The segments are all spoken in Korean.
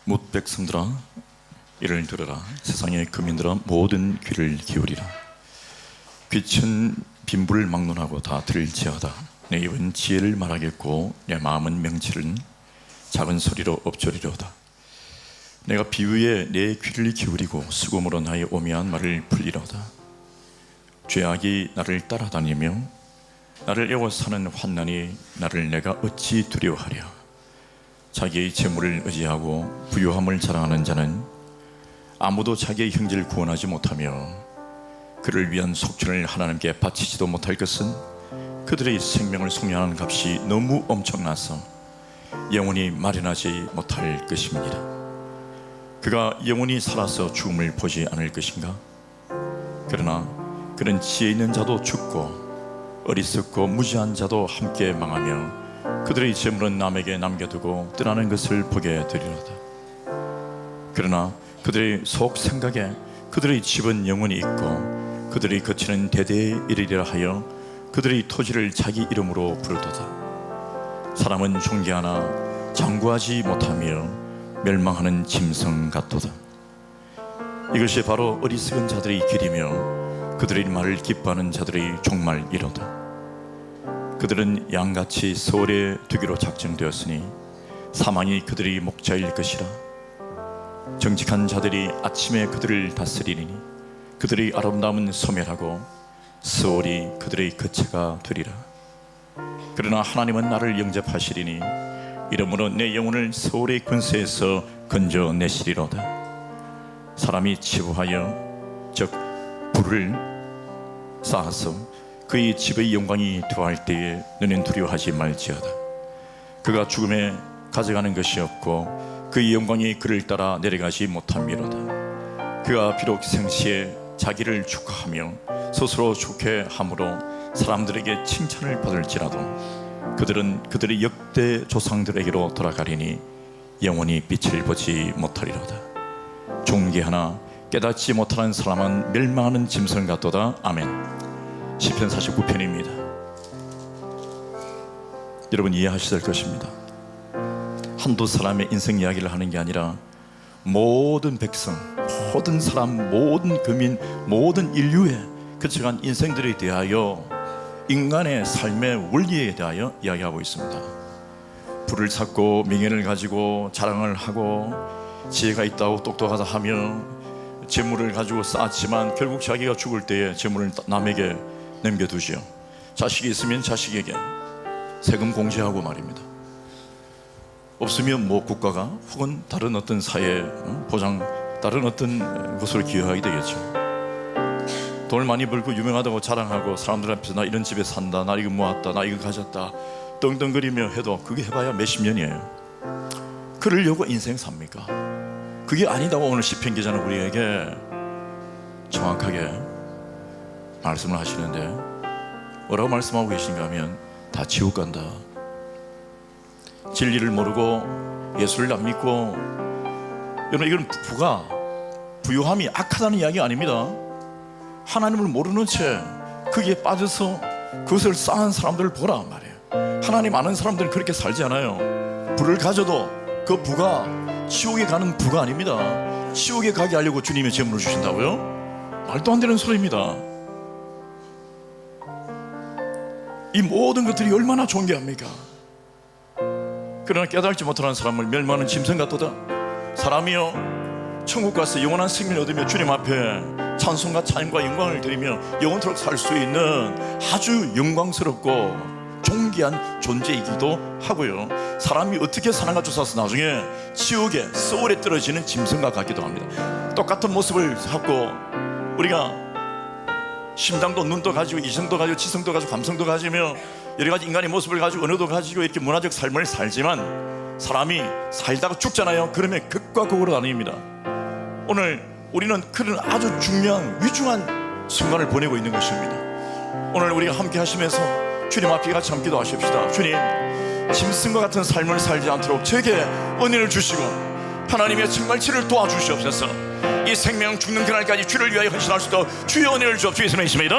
못 백성들아 이를 들으라. 세상의 거민들아 모든 귀를 기울이라. 빛은 빈불을 막론하고 다 들을지어다. 내 입은 지혜를 말하겠고 내 마음은 명철은 작은 소리로 엎조리로다. 내가 비유에 내 귀를 기울이고 수고으로 나의 오묘한 말을 풀리로다. 죄악이 나를 따라다니며 나를 에워싸는 환난이 나를 내가 어찌 두려워하랴. 자기의 재물을 의지하고 부유함을 자랑하는 자는 아무도 자기의 형제를 구원하지 못하며 그를 위한 속죄를 하나님께 바치지도 못할 것은 그들의 생명을 속량하는 값이 너무 엄청나서 영원히 마련하지 못할 것입니다. 그가 영원히 살아서 죽음을 보지 않을 것인가? 그러나 그는 지혜 있는 자도 죽고 어리석고 무지한 자도 함께 망하며 그들의 재물은 남에게 남겨두고 떠나는 것을 보게 되리로다. 그러나 그들의 속 생각에 그들의 집은 영원히 있고 그들의 거처는 대대에 이르리라 하여 그들의 토지를 자기 이름으로 부르도다. 사람은 존귀하나 장구하지 못하며 멸망하는 짐승 같도다. 이것이 바로 어리석은 자들의 길이며 그들의 말을 기뻐하는 자들의 종말이로다. 그들은 양같이 서울에 두기로 작정되었으니 사망이 그들의 목자일 것이라. 정직한 자들이 아침에 그들을 다스리니 그들의 아름다움은 소멸하고 서울이 그들의 거처가 되리라. 그러나 하나님은 나를 영접하시리니 이러므로 내 영혼을 서울의 근세에서 건져내시리로다. 사람이 치부하여 즉 불을 쌓아서 그의 집의 영광이 더할 때에 너는 두려워하지 말지어다. 그가 죽음에 가져가는 것이 없고 그의 영광이 그를 따라 내려가지 못함이로다. 그가 비록 생시에 자기를 축하하며 스스로 좋게 함으로 사람들에게 칭찬을 받을지라도 그들은 그들의 역대 조상들에게로 돌아가리니 영원히 빛을 보지 못하리로다. 존귀하나 깨닫지 못하는 사람은 멸망하는 짐승 같도다. 아멘. 시편 49편입니다. 여러분 이해하셔야 될 것입니다. 한두 사람의 인생 이야기를 하는 게 아니라 모든 백성, 모든 사람, 모든 거민, 모든 인류의 거쳐간 인생들에 대하여 인간의 삶의 원리에 대하여 이야기하고 있습니다. 부를 찾고 명예를 가지고 자랑을 하고 지혜가 있다고 똑똑하다 하며 재물을 가지고 쌓았지만 결국 자기가 죽을 때에 재물을 남에게 남겨두지요. 자식이 있으면 자식에게 세금 공제하고 말입니다. 없으면 뭐 국가가 혹은 다른 어떤 사회 보장 다른 어떤 곳으로 기여하게 되겠죠. 돈을 많이 벌고 유명하다고 자랑하고 사람들 앞에서 나 이런 집에 산다, 나 이거 모았다, 나 이거 가졌다 떵떵거리며 해도 그게 해봐야 몇십 년이에요. 그러려고 인생 삽니까? 그게 아니다고 오늘 시편 기자는 우리에게 정확하게 말씀을 하시는데 뭐라고 말씀하고 계신가 하면 다 지옥 간다. 진리를 모르고 예수를 안 믿고, 여러분 이건 부유함이 악하다는 이야기가 아닙니다. 하나님을 모르는 채 거기에 빠져서 그것을 쌓은 사람들을 보라 말이에요. 하나님 아는 사람들은 그렇게 살지 않아요. 부를 가져도 그 부가 지옥에 가는 부가 아닙니다. 지옥에 가게 하려고 주님이 재물을 주신다고요? 말도 안 되는 소리입니다. 이 모든 것들이 얼마나 존귀합니까? 그러나 깨달지 못하는 사람을 멸망하는 짐승 같도다. 사람이요 천국 가서 영원한 생명을 얻으며 주님 앞에 찬송과 찬양과 영광을 드리며 영원토록 살 수 있는 아주 영광스럽고 존귀한 존재이기도 하고요, 사람이 어떻게 사는가 조사해서 나중에 지옥에 서울에 떨어지는 짐승과 같기도 합니다. 똑같은 모습을 갖고 우리가 심장도 눈도 가지고 이성도 가지고 지성도 가지고 감성도 가지며 여러 가지 인간의 모습을 가지고 언어도 가지고 이렇게 문화적 삶을 살지만 사람이 살다가 죽잖아요. 그러면 극과 극으로 나뉩니다. 오늘 우리는 그런 아주 중요한 위중한 순간을 보내고 있는 것입니다. 오늘 우리가 함께 하시면서 주님 앞에 같이 함께 기도하십시다. 주님, 짐승과 같은 삶을 살지 않도록 저에게 은혜를 주시고 하나님의 정말치를 도와주시옵소서. 이 생명 죽는 그날까지 주를 위하여 헌신할 수 있도록 주의 은혜를 주옵소서. 주의 이름에 있습니다.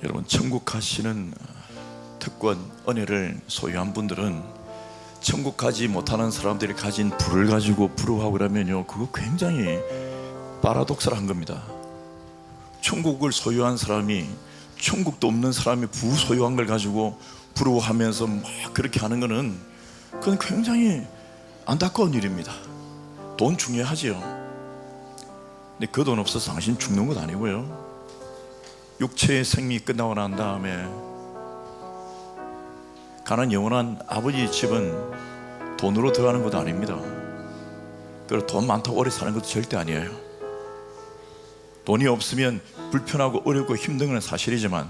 여러분, 천국 가시는 특권, 은혜를 소유한 분들은 천국 가지 못하는 사람들이 가진 부를 가지고 부러워하고 그러면요, 그거 굉장히 파라독스한 겁니다. 천국을 소유한 사람이 천국도 없는 사람이 부소유한 걸 가지고 부러워하면서 막 그렇게 하는 거는, 그건 굉장히 안타까운 일입니다. 돈 중요하지요. 근데 그 돈 없어서 당신 죽는 것 아니고요, 육체의 생명이 끝나고 난 다음에 가는 영원한 아버지 집은 돈으로 들어가는 것도 아닙니다. 그리고 돈 많다고 오래 사는 것도 절대 아니에요. 돈이 없으면 불편하고 어렵고 힘든 건 사실이지만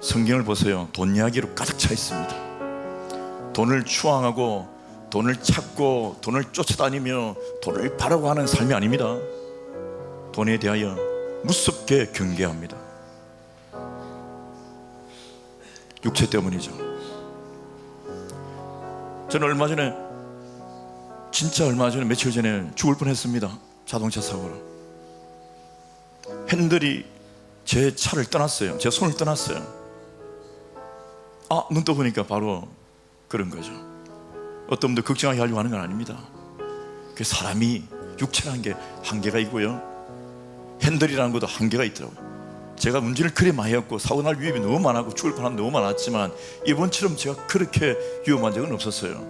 성경을 보세요. 돈 이야기로 가득 차 있습니다. 돈을 추앙하고 돈을 찾고 돈을 쫓아다니며 돈을 바라고 하는 삶이 아닙니다. 돈에 대하여 무섭게 경계합니다. 육체 때문이죠. 저는 얼마 전에 며칠 전에 죽을 뻔했습니다. 자동차 사고로. 핸들이 제 차를 떠났어요. 제 손을 떠났어요. 눈 떠보니까 바로 그런 거죠. 어떤 분들 걱정하게 하려고 하는 건 아닙니다. 그 사람이, 육체라는 게 한계가 있고요, 핸들이라는 것도 한계가 있더라고요. 제가 운전을 그리 많이 했고 사고 날 위험이 너무 많았고 죽을 뻔한 너무 많았지만 이번처럼 제가 그렇게 위험한 적은 없었어요.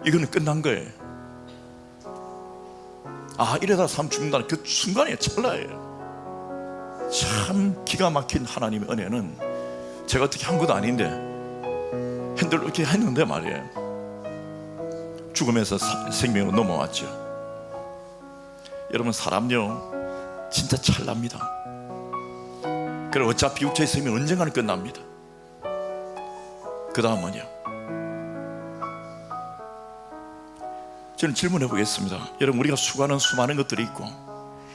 이거는 끝난 거예요. 이러다 사람 죽는다는 그 순간에 찰나예요. 참 기가 막힌 하나님의 은혜는 제가 어떻게 한 것도 아닌데 핸들을 이렇게 했는데 말이에요, 죽으면서 생명으로 넘어왔죠. 여러분, 사람요 진짜 찰납니다. 그리고 어차피 육체의 생명은 언젠가는 끝납니다. 그 다음은요, 저는 질문해 보겠습니다. 여러분, 우리가 수고하는 수많은 것들이 있고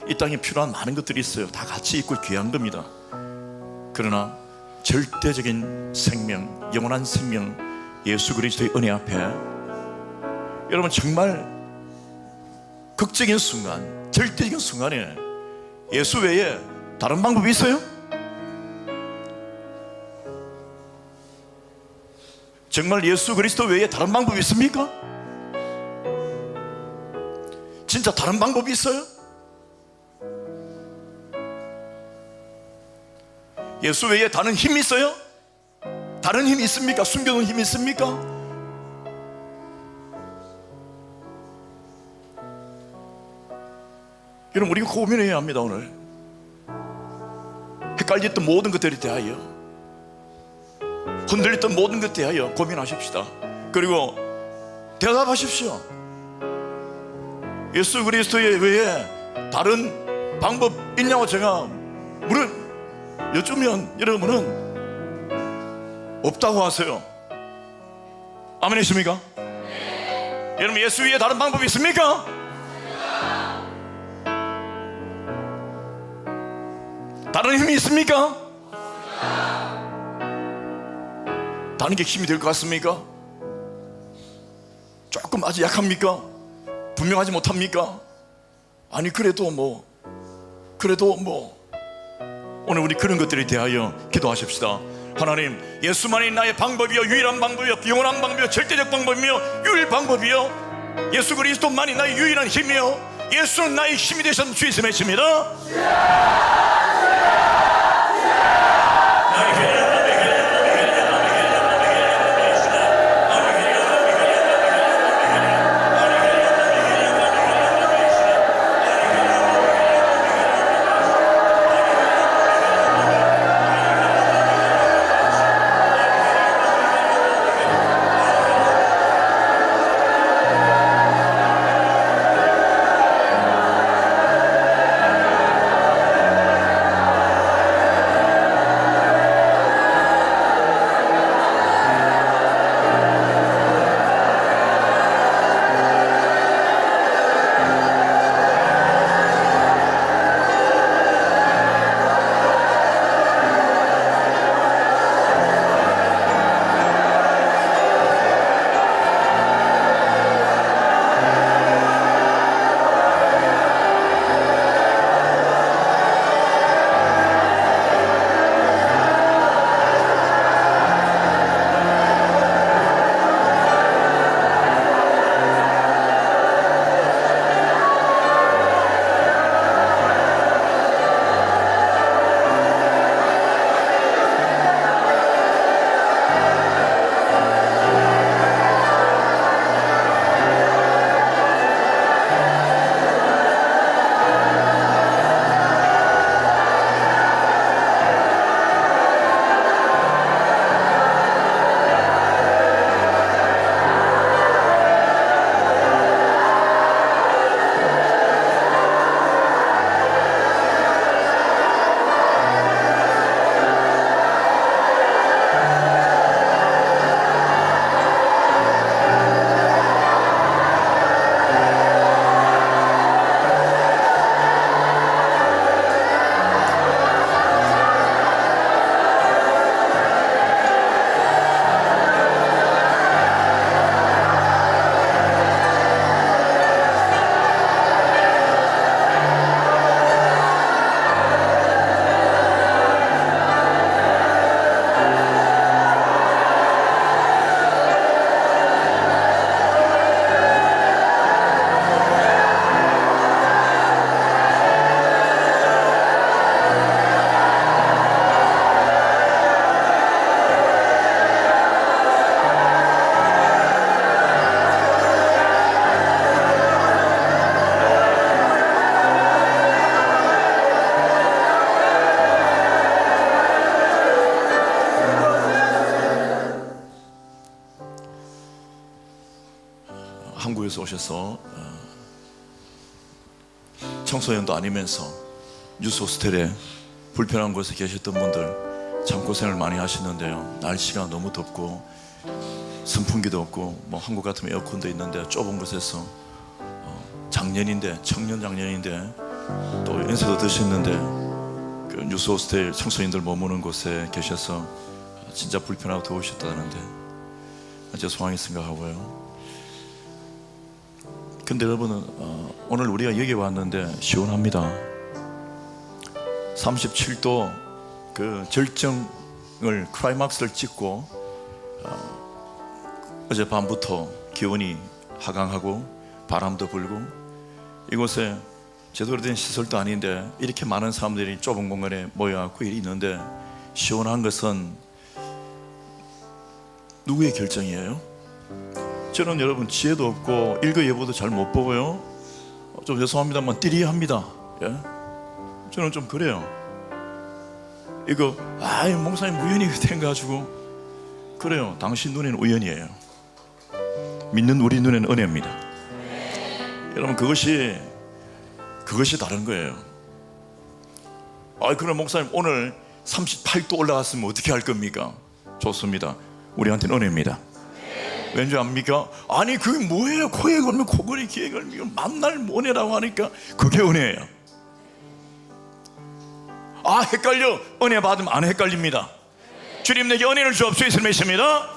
이 땅에 필요한 많은 것들이 있어요. 다 같이 있고 귀한 겁니다. 그러나 절대적인 생명, 영원한 생명, 예수 그리스도의 은혜 앞에 여러분, 정말 극적인 순간, 절대적인 순간에 예수 외에 다른 방법이 있어요? 정말 예수 그리스도 외에 다른 방법이 있습니까? 진짜 다른 방법이 있어요? 예수 외에 다른 힘이 있어요? 다른 힘이 있습니까? 숨겨놓은 힘이 있습니까? 여러분, 우리가 고민해야 합니다. 오늘 헷갈렸던 모든 것들에 대하여, 흔들렸던 모든 것에 대하여 고민하십시다. 그리고 대답하십시오. 예수 그리스도에 외에 다른 방법 있냐고 제가 여쭈면 여러분은 없다고 하세요. 아멘이십니까? 네. 여러분, 예수 외에 다른 방법이 있습니까? 다른 힘이 있습니까? 다른 게 힘이 될 것 같습니까? 조금 아주 약합니까? 분명하지 못합니까? 아니, 그래도 오늘 우리 그런 것들에 대하여 기도하십시다. 하나님, 예수만이 나의 방법이요, 유일한 방법이요, 영원한 방법이요, 절대적 방법이요, 유일 방법이요, 예수 그리스도만이 나의 유일한 힘이요, 예수는 나의 힘이 되셨는 주 예수 믿습니다. 한국에서 오셔서 청소년도 아니면서 뉴스 호스텔에 불편한 곳에 계셨던 분들 참 고생을 많이 하시는데요. 날씨가 너무 덥고 선풍기도 없고 뭐 한국 같으면 에어컨도 있는데 좁은 곳에서 작년인데 청년 작년인데 또 연세도 드셨는데 그 뉴스 호스텔 청소년들 머무는 곳에 계셔서 진짜 불편하고 더우셨다는데 죄송하게 생각하고요. 근데 여러분은 오늘 우리가 여기 왔는데 시원합니다. 37도 그 절정을 클라이막스를 찍고 어젯밤부터 기온이 하강하고 바람도 불고 이곳에 제대로 된 시설도 아닌데 이렇게 많은 사람들이 좁은 공간에 모여갖고 있는데 시원한 것은 누구의 결정이에요? 저는 여러분 지혜도 없고 일거예보도 잘 못 보고요. 좀 죄송합니다만 띠리합니다. 예? 저는 좀 그래요. 이거 목사님 우연히 된가지고 그래요. 당신 눈에는 우연이에요. 믿는 우리 눈에는 은혜입니다. 여러분 그것이 다른 거예요. 그럼 목사님 오늘 38도 올라갔으면 어떻게 할 겁니까? 좋습니다. 우리한테는 은혜입니다. 왠지 압니까? 아니 그게 뭐예요? 코에 걸면 코걸이, 귀에 걸면 만날 은혜라고 하니까 그게 은혜예요. 헷갈려. 은혜 받으면 안 헷갈립니다. 주님 내게 은혜를 주옵소서 믿습니다.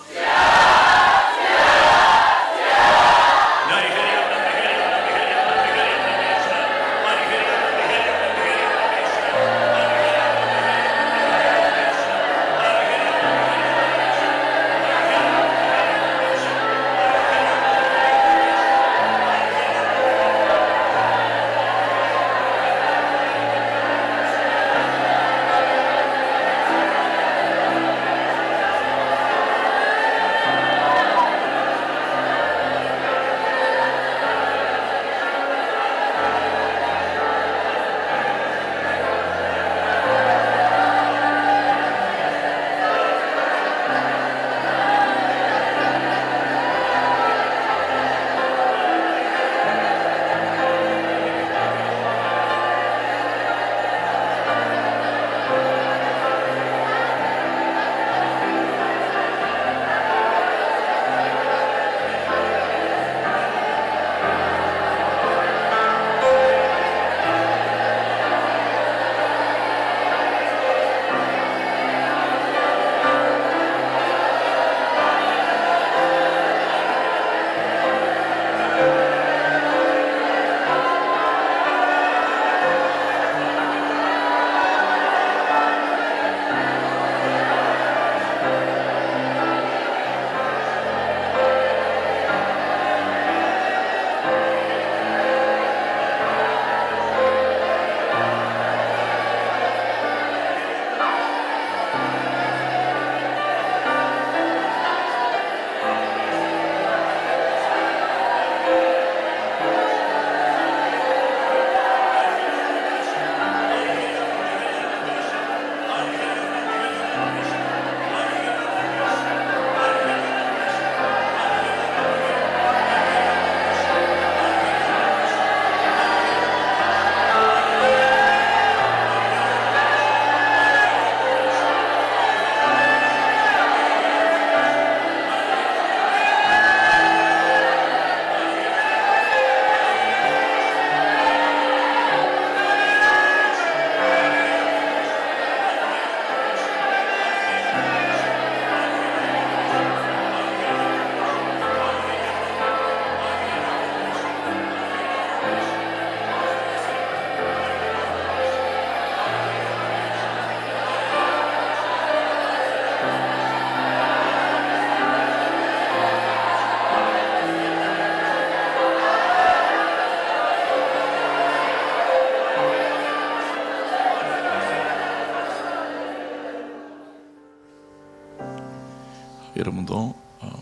여러분도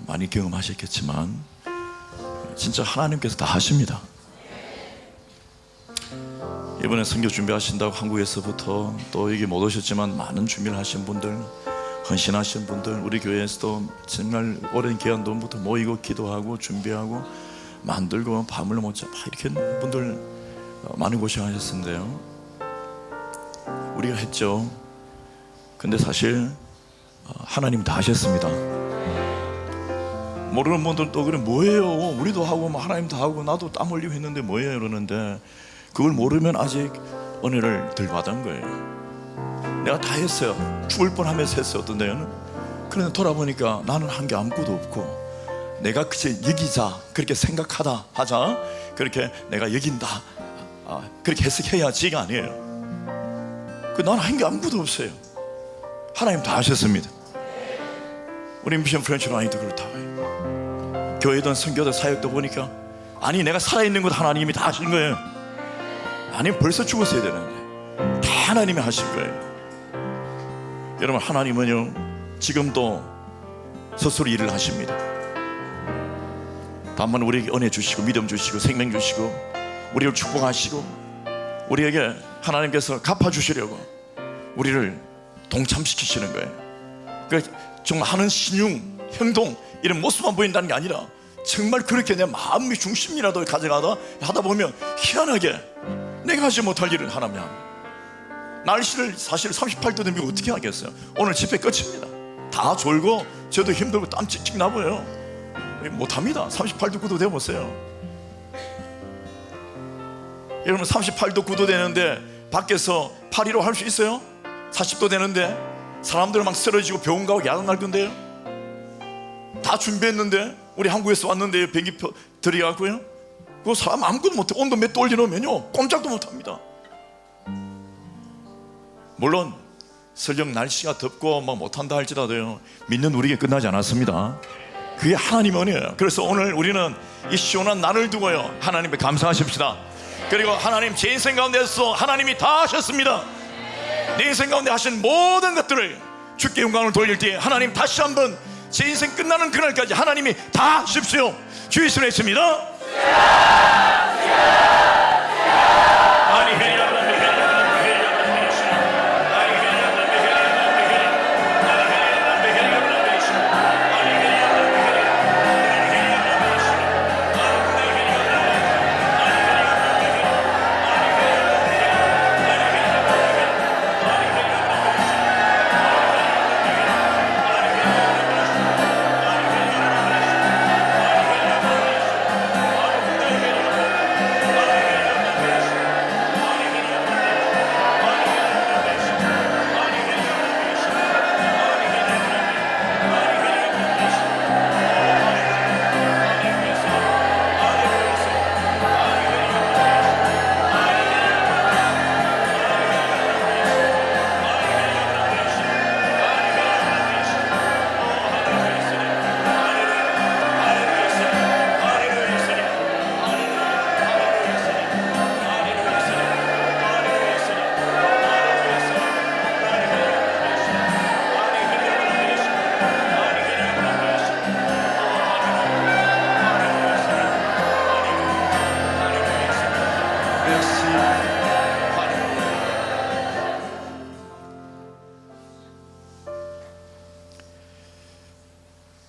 많이 경험하셨겠지만 진짜 하나님께서 다 하십니다. 이번에 선교 준비하신다고 한국에서부터 또 여기 못 오셨지만 많은 준비를 하신 분들, 헌신하신 분들, 우리 교회에서도 정말 오랜 기간 동부터 모이고 기도하고 준비하고 만들고 밤을 못 자 이렇게 분들 많은 고생하셨는데요. 우리가 했죠. 근데 사실 하나님 다 하셨습니다. 모르는 분들도 그래 뭐예요? 우리도 하고 하나님도 하고 나도 땀 흘리고 했는데 뭐예요? 이러는데 그걸 모르면 아직 은혜를 덜 받은 거예요. 내가 다 했어요. 죽을 뻔하면서 했어요. 어떤 데는. 그런데 돌아보니까 나는 한 게 아무것도 없고 내가 그저 여기자 그렇게 생각하다 하자 그렇게 내가 여긴다 그렇게 해석해야지가 아니에요. 나는 한 게 아무것도 없어요. 하나님 다 하셨습니다. 우리 미션 프렌치 라인도 그렇다고요. 교회든 선교든 사역도 보니까 아니 내가 살아있는 것 하나님이 다 하신 거예요. 아니 벌써 죽었어야 되는데 다 하나님이 하신 거예요. 여러분 하나님은요 지금도 스스로 일을 하십니다. 다만 우리에게 은혜 주시고 믿음 주시고 생명 주시고 우리를 축복하시고 우리에게 하나님께서 갚아주시려고 우리를 동참시키시는 거예요. 그러니까 정말 하는 신용, 행동 이런 모습만 보인다는 게 아니라 정말 그렇게 내 마음의 중심이라도 가져가다 하다 보면 희한하게 내가 하지 못할 일을 하나님이 합니다. 날씨를 사실 38도 되면 어떻게 하겠어요? 오늘 집회 끝입니다. 다 졸고 저도 힘들고 땀 찍찍 나고요. 못합니다. 38도 9도 되어보세요. 여러분 38도 9도 되는데 밖에서 8.15 할 수 있어요? 40도 되는데 사람들 막 쓰러지고 병원 가고 야간 갈 건데요. 다 준비했는데 우리 한국에서 왔는데 비행기 표 들여갖고요 그 사람 아무것도 못해. 온도 몇 도 올려놓으면요 꼼짝도 못합니다. 물론 설령 날씨가 덥고 뭐 못한다 할지라도요 믿는 우리에게 끝나지 않았습니다. 그게 하나님의 은혜예요. 그래서 오늘 우리는 이 시원한 날을 두고요 하나님께 감사하십시다. 그리고 하나님 제 인생 가운데서 하나님이 다 하셨습니다. 내 인생 가운데 하신 모든 것들을 주께 영광을 돌릴 때 하나님 다시 한번 제 인생 끝나는 그날까지 하나님이 다 하십시오. 주의 손에 있습니다.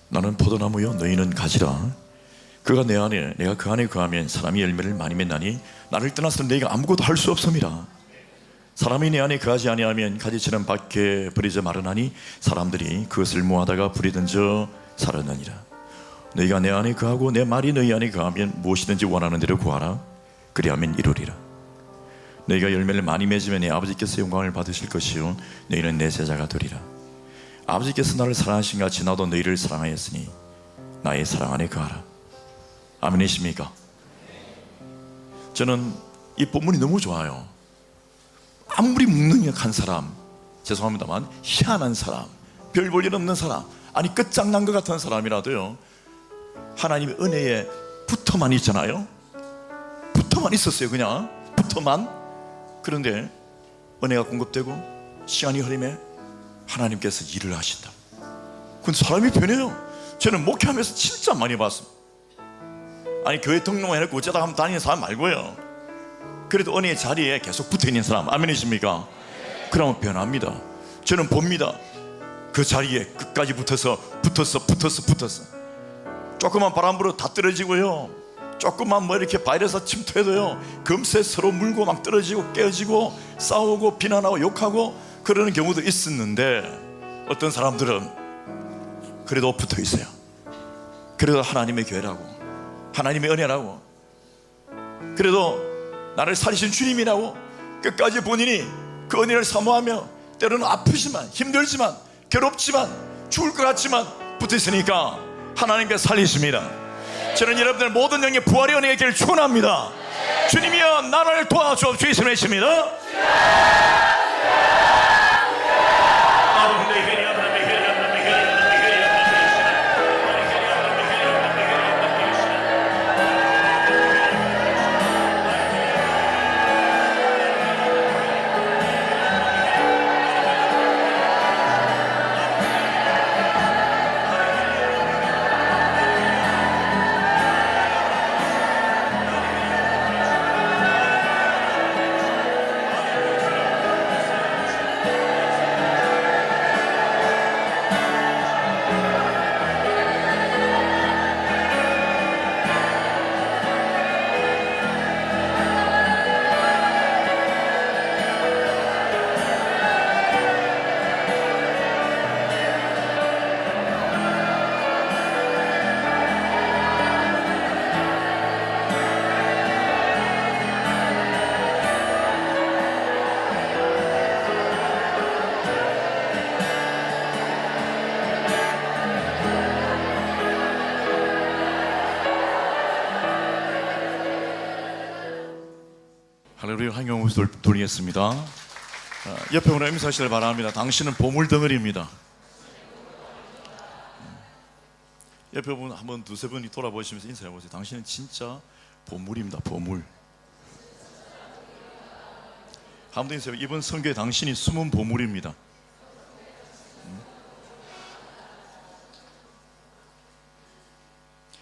나는 포도나무요 너희는 가지라. 그가 내 안에 내가 그 안에 거하면 사람이 열매를 많이 맺나니 나를 떠나서 너희가 아무것도 할 수 없음이라. 사람이 내 안에 거하지 아니하면 가지처럼 밖에 버리져 마르나니 사람들이 그것을 모아다가 불에 던져 살았느니라. 너희가 내 안에 거하고 내 말이 너희 안에 거하면 무엇이든지 원하는 대로 구하라. 그리하면 이루리라. 너희가 열매를 많이 맺으면 내 아버지께서 영광을 받으실 것이요 너희는 내 제자가 되리라. 아버지께서 나를 사랑하신 같이 나도 너희를 사랑하였으니 나의 사랑 안에 거하라. 아멘이십니까? 저는 이 본문이 너무 좋아요. 아무리 무능력한 사람, 죄송합니다만 희한한 사람, 별 볼 일 없는 사람, 아니 끝장난 것 같은 사람이라도요 하나님의 은혜에 붙어만 있잖아요. 붙어만 있었어요. 그냥 붙어만. 그런데 은혜가 공급되고 시간이 흐르면 하나님께서 일을 하신다. 근데 사람이 변해요. 저는 목회하면서 진짜 많이 봤습니다. 아니 교회 등록만 해놓고 어쩌다 하면 다니는 사람 말고요 그래도 은혜의 자리에 계속 붙어있는 사람, 아멘이십니까? 그러면 변합니다. 저는 봅니다. 그 자리에 끝까지 붙어서 조그만 바람 불어 다 떨어지고요 조금만 뭐 이렇게 바이러스가 침투해도요 금세 서로 물고 막 떨어지고 깨어지고 싸우고 비난하고 욕하고 그러는 경우도 있었는데, 어떤 사람들은 그래도 붙어 있어요. 그래도 하나님의 교회라고, 하나님의 은혜라고, 그래도 나를 살리신 주님이라고 끝까지 본인이 그 은혜를 사모하며 때로는 아프지만 힘들지만 괴롭지만 죽을 것 같지만 붙어 있으니까 하나님께 살리십니다. 저는 여러분들 모든 영의 부활의 은혜의 길 축원합니다. 주님이여 나를 도와주옵소서. 주의 외칩니다. 할렐루야. 환경 돌리겠습니다. 옆에 오늘 인사하시길 바랍니다. 당신은 보물 덩어리입니다. 옆에 분 한번 두세 분이 돌아보시면서 인사해 보세요. 당신은 진짜 보물입니다. 보물. 한번 더 인사해. 이번 선교에 당신이 숨은 보물입니다.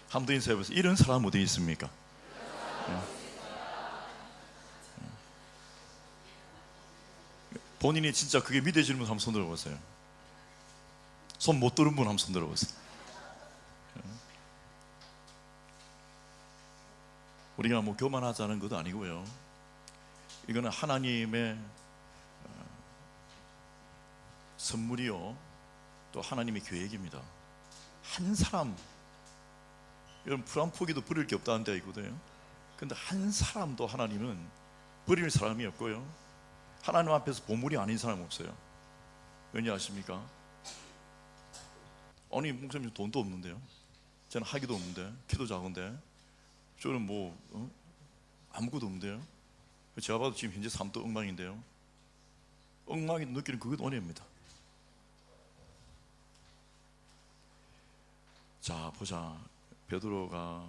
한번 더 인사해 보세요. 이런 사람 어디 있습니까? 본인이 진짜 그게 믿어지는 분 한번 손 들어보세요. 손 못 들은 분 한번 손 들어보세요. 우리가 뭐 교만하자는 것도 아니고요, 이거는 하나님의 선물이요 또 하나님의 계획입니다. 한 사람, 이런 불안 포기도 버릴 게 없다는 데가 있거든요. 근데 한 사람도 하나님은 버릴 사람이 없고요, 하나님 앞에서 보물이 아닌 사람 없어요. 왠지 아십니까? 아니 목사님 돈도 없는데요, 저는 학위도 없는데, 키도 작은데, 저는 뭐 아무것도 없는데요. 제가 봐도 지금 현재 삶도 엉망인데요. 엉망이 느끼는 그것 은혜입니다. 자 보자, 베드로가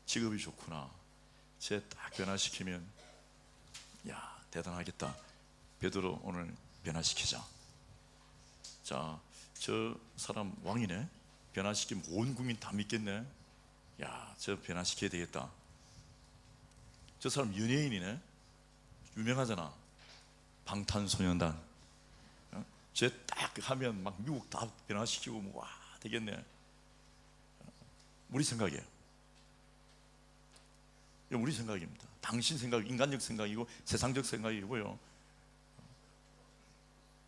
직업이 좋구나, 쟤 딱 변화시키면 야 대단하겠다, 베드로 오늘 변화시키자. 자 저 사람 왕이네, 변화시키면 온 국민 다 믿겠네, 야 저 변화시켜야 되겠다. 저 사람 연예인이네, 유명하잖아, 방탄소년단, 쟤 딱 하면 막 미국 다 변화시키고 뭐 와 되겠네. 우리 생각이에요. 이건 우리 생각입니다. 당신 생각, 인간적 생각이고 세상적 생각이고요,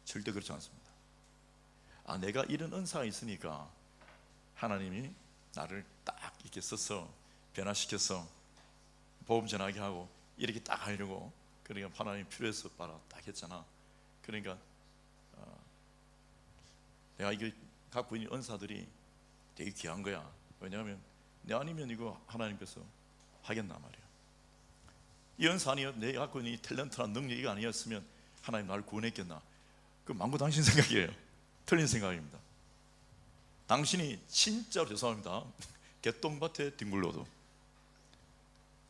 절대 그렇지 않습니다. 내가 이런 은사가 있으니까 하나님이 나를 딱 이렇게 써서 변화시켜서 복음 전하게 하고 이렇게 딱 하려고, 그러니까 하나님 필요해서 봐라 딱 했잖아. 그러니까 내가 이게 갖고 있는 은사들이 되게 귀한 거야. 왜냐하면 내 아니면 이거 하나님께서 하겠나 말이야. 이 은사 아니요, 내가 갖고 있는 이 탤런트나 능력이 아니었으면 하나님 나를 구원했겠나? 그 망고 당신 생각이에요. 틀린 생각입니다. 당신이 진짜로, 죄송합니다, 개똥밭에 뒹굴러도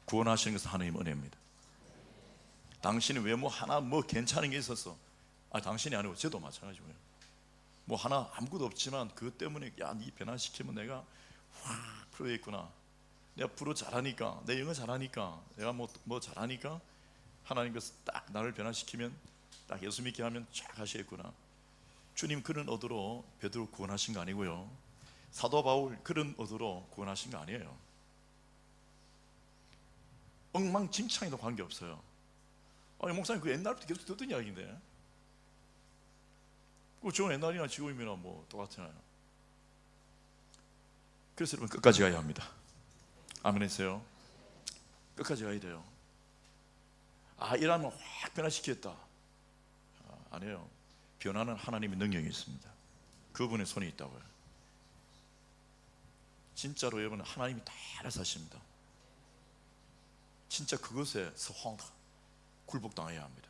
구원하시는 것은 하나님 은혜입니다. 당신이 외모 하나 뭐 괜찮은 게 있어서, 당신이 아니고 저도 마찬가지고요, 뭐 하나 아무것도 없지만 그것 때문에 야 니 변화시키면 내가 확 프로였구나, 내가 프로 잘하니까, 내 영어 잘하니까, 내가 뭐 잘하니까 하나님께서 딱 나를 변화시키면 딱 예수 믿게 하면 쫙 하시겠구나. 주님 그런 의도로 베드로 구원하신 거 아니고요, 사도 바울 그런 의도로 구원하신 거 아니에요. 엉망진창에도 관계없어요. 아니 목사님 그 옛날부터 계속 듣던 이야기인데 저 옛날이나 지금이나 뭐 똑같잖아요. 그래서 여러분 끝까지 가야 합니다. 아멘 했어요. 끝까지 가야 돼요. 이러면 확 변화시키겠다. 아니에요. 변화는 하나님의 능력이 있습니다. 그분의 손이 있다고요. 진짜로 여러분 하나님이 다 알아서 하십니다. 진짜 그것에 굴복당해야 합니다.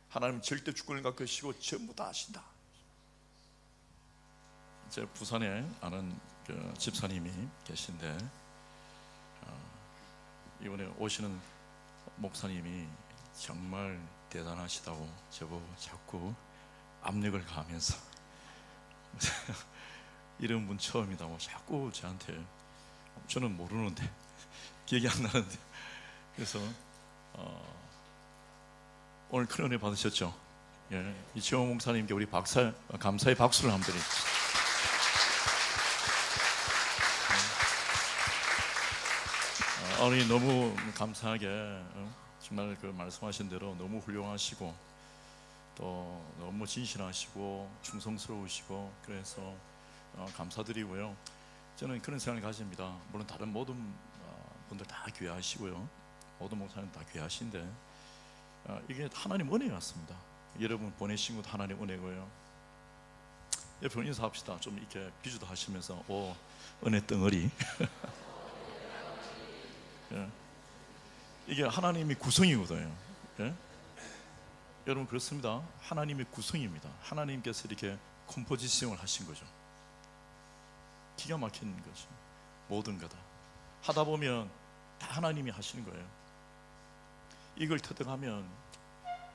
하나님은 절대 주권을 갖고 계시고 전부 다 아신다. 제 부산에 아는 그 집사님이 계신데 이번에 오시는 목사님이 정말 대단하시다고 저보고 자꾸 압력을 가하면서 이런 분 처음이다고 자꾸 저한테, 저는 모르는데 기억이 안 나는데, 그래서 오늘 큰 은혜 받으셨죠? 예, 이치원 목사님께 우리 감사의 박수를 한번 드립니다. 너무 감사하게 정말 그 말씀하신 대로 너무 훌륭하시고 또 너무 진실하시고 충성스러우시고 그래서 감사드리고요. 저는 그런 생각을 가집니다. 물론 다른 모든 분들 다 귀하시고요, 모든 목사님 다 귀하신데 이게 하나님 은혜 같습니다. 여러분 보내신 것도 하나님 은혜고요. 여러분 인사합시다. 좀 이렇게 비주도 하시면서 은혜 덩어리. 예. 이게 하나님의 구성이거든요. 예? 여러분 그렇습니다. 하나님의 구성입니다. 하나님께서 이렇게 컴포지션을 하신 거죠. 기가 막힌 거죠. 모든 거다 하다 보면 다 하나님이 하시는 거예요. 이걸 터득하면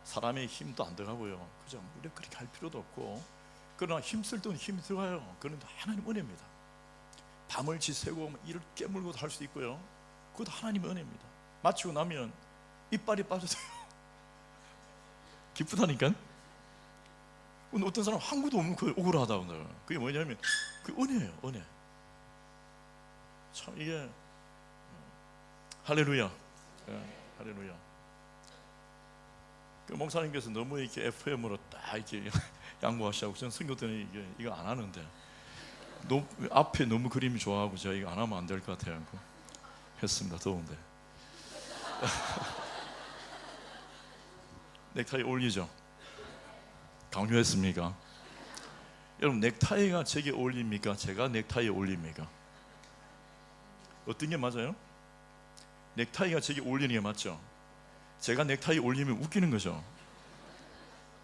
사람의 힘도 안 들어가고요, 그죠? 우리가 그렇게 할 필요도 없고, 그러나 힘쓸 때는 힘이 들어가요. 그런 하나님 은혜입니다. 밤을 지새고 이를 깨물고도 할 수 있고요, 그것도 하나님의 은혜입니다. 마치고 나면 이빨이 빠져서요 기쁘다니까. 근데 어떤 사람 한 구도 없는 그 억울하다고. 그게 뭐냐면 그 은혜예요, 은혜. 참 이게 할렐루야. 예, 할렐루야. 그 목사님께서 너무 이렇게 FM으로 딱 이렇게 양보하시고, 저는 선교 때는 이거 안 하는데 앞에 너무 그림이 좋아하고 제가 이거 안 하면 안 될 것 같아요. 했습니다. 더운데. 넥타이 어울리죠? 강요했습니까? 여러분 넥타이가 제게 어울립니까? 제가 넥타이에 어울립니까? 어떤 게 맞아요? 넥타이가 제게 어울리는 게 맞죠? 제가 넥타이 어울리면 웃기는 거죠.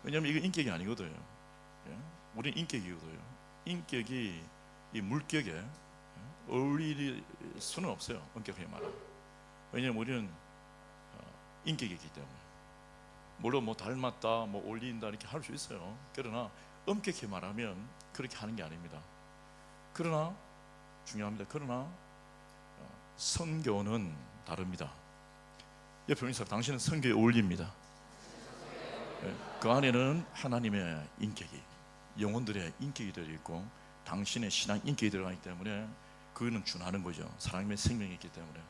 왜냐하면 이거 인격이 아니거든요. 우리는 인격이거든요. 인격이 이 물격에 어울릴 수는 없어요, 엄격하게 말하면. 왜냐하면 우리는 인격이기 때문에. 물론 뭐 닮았다, 뭐 어울린다 이렇게 할 수 있어요. 그러나 엄격히 말하면 그렇게 하는 게 아닙니다. 그러나 중요합니다. 그러나 성교는 다릅니다. 옆에 있는 사람, 당신은 성교에 어울립니다. 그 안에는 하나님의 인격이, 영혼들의 인격이 들어있고 당신의 신앙 인격이 들어가기 때문에 그거는 준하는 거죠. 사람의 생명이 있기 때문에.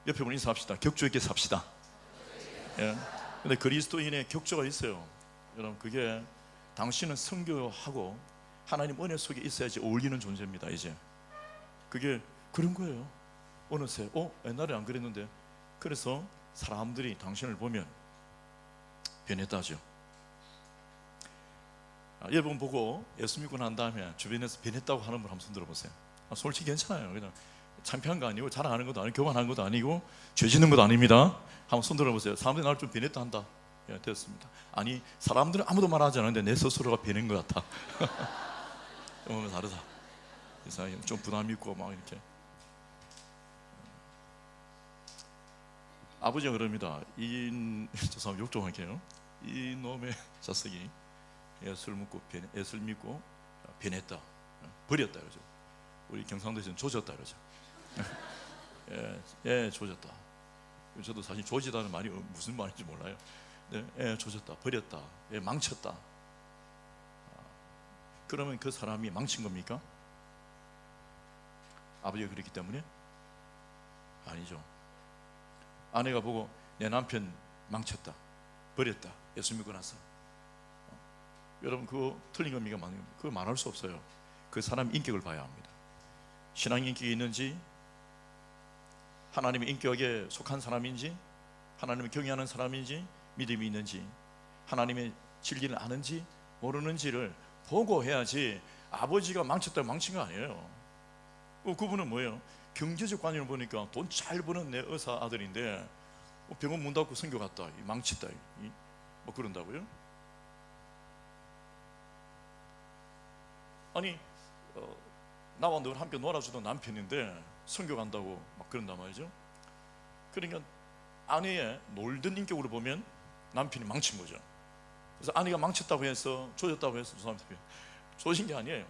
옆에 분이 인사합시다. 격조 있게 삽시다. 근데 그리스도인의 격조가 있어요. 여러분 그게 당신은 성교하고 하나님 은혜 속에 있어야지 어울리는 존재입니다. 이제 그게 그런 거예요. 어느새 옛날에 안 그랬는데. 그래서 사람들이 당신을 보면 변했다죠. 여러분 보고 예수 믿고 난 다음에 주변에서 변했다고 하는 분 한번 손 들어보세요. 솔직히 괜찮아요. 그냥 창피한 거 아니고 자랑하는 것도 아니고 교만하는 것도 아니고 죄 짓는 것도 아닙니다. 한번 손 들어보세요. 사람들이 나를 좀 변했다 한다. 됐습니다. 아니 사람들은 아무도 말하지 않는데 내 스스로가 변한 것 같아. 좀 다르다. 이상하게 좀 부담 있고 막 이렇게. 아버지가 그럽니다. 저 사람 욕 좀 할게요. 이놈의 자식이 예수를 믿고 변했다, 버렸다 그러죠. 우리 경상도에서는 조졌다 그러죠. 조졌다. 저도 사실 조지다는 말이 무슨 말인지 몰라요. 조졌다, 버렸다, 망쳤다. 그러면 그 사람이 망친 겁니까? 아버지가 그랬기 때문에? 아니죠. 아내가 보고 내 남편 망쳤다, 버렸다, 예수 믿고 나서, 여러분 그거 틀린 겁니까? 맞는 겁니까? 그거 말할 수 없어요. 그 사람 인격을 봐야 합니다. 신앙 인격이 있는지, 하나님의 인격에 속한 사람인지, 하나님을 경외하는 사람인지, 믿음이 있는지, 하나님의 진리를 아는지 모르는지를 보고 해야지. 아버지가 망쳤다고 망친 거 아니에요. 그분은 뭐예요? 경제적 관점을 보니까 돈 잘 버는 내 의사 아들인데 병원 문 닫고 선교 갔다, 망쳤다, 뭐 그런다고요? 아니 나와 늘 함께 놀아주던 남편인데 선교 간다고 막 그런단 말이죠. 그러니까 아내의 놀던 인격으로 보면 남편이 망친 거죠. 그래서 아내가 망쳤다고 해서 조졌다고 해서 조진 게 아니에요.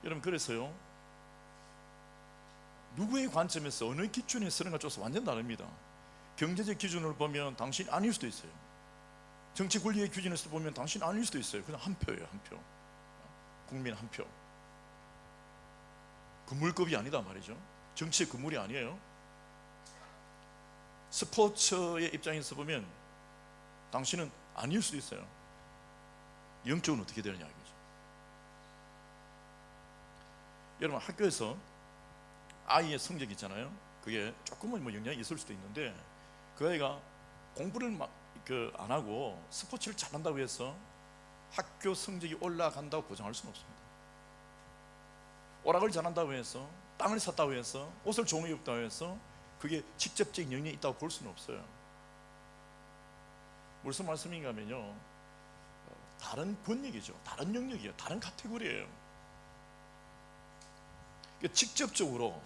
여러분 그래서요, 누구의 관점에서 어느 기준에 쓰는가 쪼서 완전 다릅니다. 경제적 기준으로 보면 당신이 아닐 수도 있어요. 정치 권리의 기준에서 보면 당신이 아닐 수도 있어요. 그냥 한 표예요, 한 표. 국민 한 표. 건물급이 아니다 말이죠. 정치의 건물이 아니에요. 스포츠의 입장에서 보면 당신은 아닐 수도 있어요. 영적은 어떻게 되느냐 이거죠. 여러분 학교에서 아이의 성적이 있잖아요. 그게 조금은 뭐 영향이 있을 수도 있는데, 그 아이가 공부를 안 하고 스포츠를 잘한다고 해서 학교 성적이 올라간다고 보장할 수는 없습니다. 오락을 잘한다고 해서, 땅을 샀다고 해서, 옷을 좋은 게 없다고 해서 그게 직접적인 영향이 있다고 볼 수는 없어요. 무슨 말씀인가 하면요, 다른 권력이죠. 다른 영역이에요. 다른 카테고리예요. 직접적으로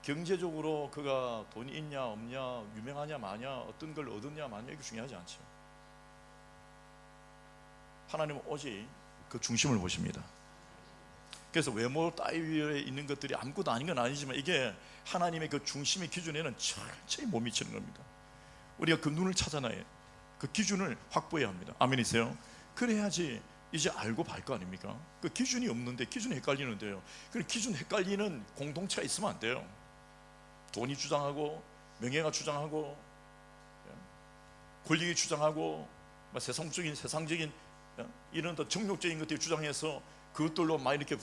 경제적으로 그가 돈이 있냐 없냐, 유명하냐 마냐, 어떤 걸 얻었냐 마냐, 이게 중요하지 않죠. 하나님은 오직 그 중심을 보십니다. 그래서 외모 따위에 있는 것들이 아무것도 아닌 건 아니지만, 이게 하나님의 그 중심의 기준에는 철저히 못 미치는 겁니다. 우리가 그 눈을 찾아놔야, 그 기준을 확보해야 합니다. 아멘이세요? 그래야지 이제 알고 발 거 아닙니까? 그 기준이 없는데 기준이 헷갈리는데요. 그 기준 헷갈리는 공동체가 있으면 안 돼요. 돈이 주장하고, 명예가 주장하고, 권력이 주장하고, 세상적인 이런 더 정욕적인 것들이 주장해서 그것들로 막 이렇게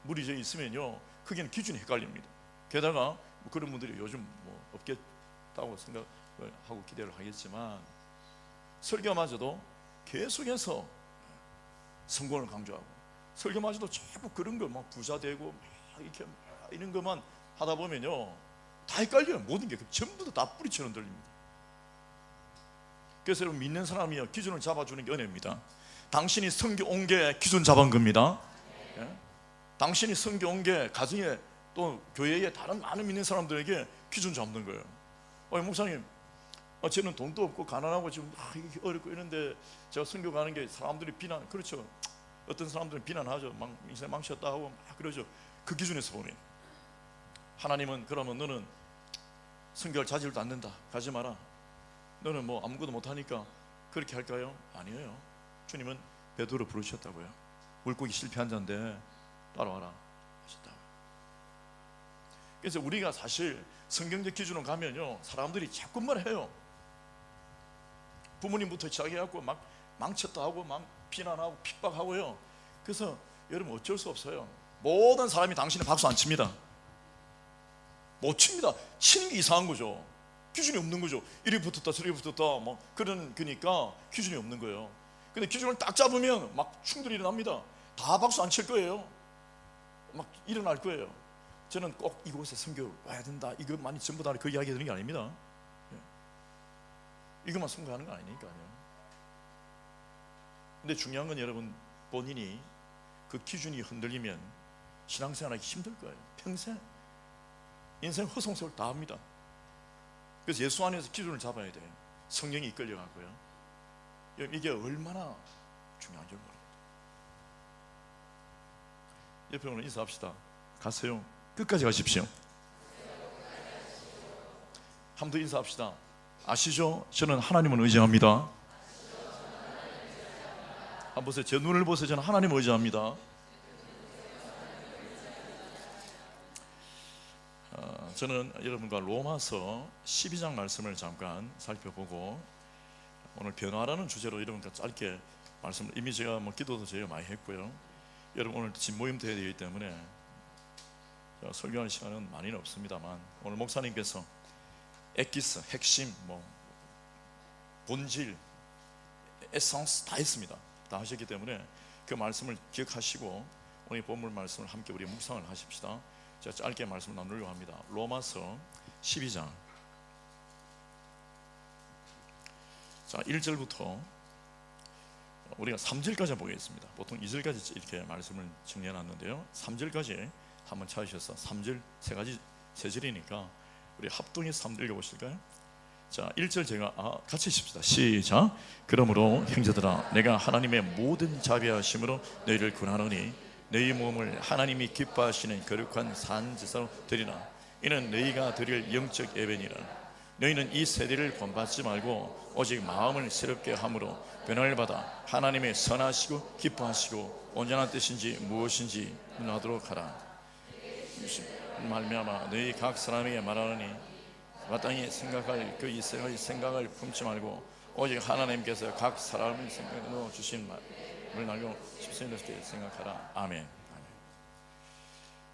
무리져 있으면요, 그게는 기준이 헷갈립니다. 게다가 뭐 그런 분들이 요즘 뭐 없겠다고 생각을 하고 기대를 하겠지만, 설교마저도 계속해서 성공을 강조하고, 설교마저도 자꾸 그런 거 막 부자 되고 막 이렇게 막 이런 것만 하다 보면요, 다 헷갈려요. 모든 게 전부 다 뿌리처럼 들립니다. 그래서 여러분, 믿는 사람이요, 기준을 잡아주는 게 은혜입니다. 당신이 선교 온 게 기준 잡은 겁니다. 예? 당신이 선교 온 게 가정에, 또 교회에 다른 많은 믿는 사람들에게 기준 잡는 거예요. 목사님, 저는 돈도 없고 가난하고 지금 어렵고 이런데 제가 선교 가는 게 사람들이 비난, 그렇죠. 어떤 사람들은 비난하죠. 인생 망쳤다 하고 막 그러죠. 그 기준에서 보면 하나님은, 그러면 너는 선교할 자질도 않는다, 가지 마라, 너는 뭐 아무것도 못하니까 그렇게 할까요? 아니에요. 주님은 베드로 부르셨다고요. 물고기 실패한 자인데 따라와라 하셨다고요. 그래서 우리가 사실 성경적 기준으로 가면요, 사람들이 자꾸만 해요. 부모님부터 시작해갖고 막 망쳤다 하고 막 비난하고 핍박하고요. 그래서 여러분 어쩔 수 없어요. 모든 사람이 당신의 박수 안 칩니다. 못 칩니다. 치는 게 이상한 거죠. 기준이 없는 거죠. 이리 붙었다 저리 붙었다 뭐 그러니까 기준이 없는 거예요. 근데 기준을 딱 잡으면 막 충돌이 일어납니다. 다 박수 안 칠 거예요. 막 일어날 거예요. 저는 꼭 이곳에 선교 와야 된다, 이것만이 전부 다 그 이야기 드리는 게 아닙니다. 이것만 선교하는 거 아니니까요. 근데 중요한 건 여러분, 본인이 그 기준이 흔들리면 신앙생활하기 힘들 거예요. 평생 인생 허송세월 다 합니다. 그래서 예수 안에서 기준을 잡아야 돼요. 성령이 이끌려가고요. 이게 얼마나 중요한지 모릅니다. 옆에 오늘 인사합시다. 가세요. 끝까지 가십시오. 한 번 더 인사합시다. 아시죠? 저는 하나님을 의지합니다. 한번 보세요. 제 눈을 보세요. 저는 하나님을 의지합니다. 저는 여러분과 로마서 12장 말씀을 잠깐 살펴보고 오늘 변화라는 주제로 여러분과 짧게 말씀을, 이미 제가 기도도 제가 많이 했고요. 여러분 오늘 집모임도 해야 되기 때문에 설교하는 시간은 많이는 없습니다만, 오늘 목사님께서 엑기스, 핵심, 본질, 에센스 다 했습니다. 다 하셨기 때문에 그 말씀을 기억하시고 오늘 본문 말씀을 함께 우리 묵상을 하십시다. 제가 짧게 말씀을 나누려고 합니다. 로마서 12장 1절부터 우리가 3절까지 보겠습니다. 보통 2절까지 이렇게 말씀을 정리해놨는데요, 3절까지 한번 찾으셔서 3절 세 절이니까 우리 합동해서 3절 읽어보실까요? 자, 1절 제가 같이 읽읍시다. 시작. 그러므로 형제들아, 내가 하나님의 모든 자비하심으로 너희를 권하노니 너희 몸을 하나님이 기뻐하시는 거룩한 산제사로 드리라. 이는 너희가 드릴 영적 예배니라. 너희는 이 세대를 본받지 말고 오직 마음을 새롭게 함으로 변화를 받아 하나님의 선하시고 기뻐하시고 온전한 뜻인지 무엇인지 논하도록 하라. 말미암아 너희 각 사람에게 말하노니 마땅히 생각할 그 이세의 생각을 품지 말고 오직 하나님께서 각 사람의 생각에 넣어 주신 말을 알고 십시일때 생각하라. 아멘.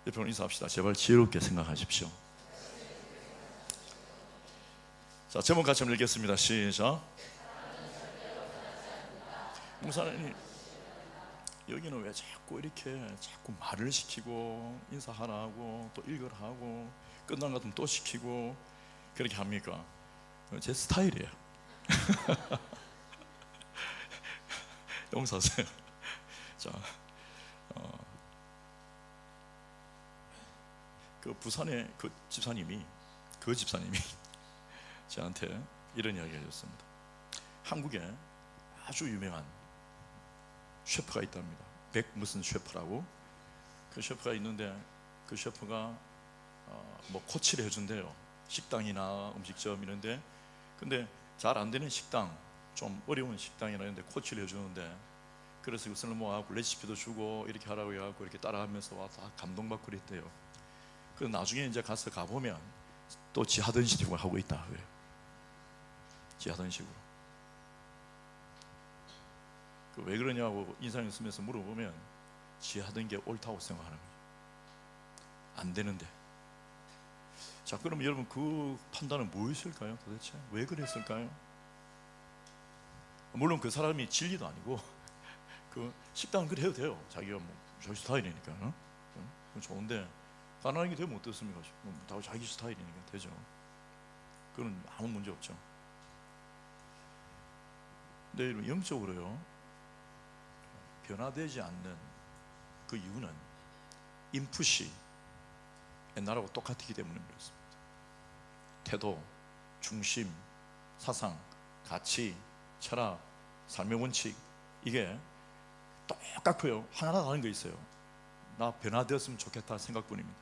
옆으로 인사합시다. 제발 지혜롭게 생각하십시오. 자, 제목 같이 한번 읽겠습니다. 시작. 목사님, 여기는 왜 자꾸 말을 시키고 인사하라 하고 또 읽으라 하고 끝난 것 같으면 또 시키고 그렇게 합니까? 제 스타일이에요. 용서하세요. 자, 그 부산의 그 집사님이 저한테 이런 이야기를 해줬습니다. 한국에 아주 유명한 셰프가 있답니다. 백 무슨 셰프라고. 그 셰프가 있는데 그 셰프가 코치를 해준대요. 식당이나 음식점 이런데. 근데 잘 안 되는 식당, 좀 어려운 식당이나 이런데 코치를 해주는데, 그래서 그것을 모아갖고 레시피도 주고 이렇게 하라고 해갖고 이렇게 따라하면서 와 다 감동받고 그랬대요. 그래서 나중에 이제 가보면 또 지 하던 식으로 하고 있다 그래요. 지 하던 식으로. 왜 그러냐고 인상을 쓰면서 물어보면 지 하던 게 옳다고 생각하는 거예요. 안 되는데. 자, 그럼 여러분 그 판단은 뭐였을까요? 도대체 왜 그랬을까요? 물론 그 사람이 진리도 아니고 그 식당은 그래 해도 돼요. 자기가 자기 스타일이니까. 좋은데 가난한 게 되면 어떻습니까? 다 자기 스타일이니까 되죠. 그건 아무 문제 없죠. 근데 여러분 영적으로요, 변화되지 않는 그 이유는 인풋이 옛날하고 똑같기 때문에 그렇습니다. 태도, 중심, 사상, 가치, 철학, 삶의 원칙, 이게 똑같고요. 하나 다른 게 있어요. 나 변화되었으면 좋겠다 생각뿐입니다.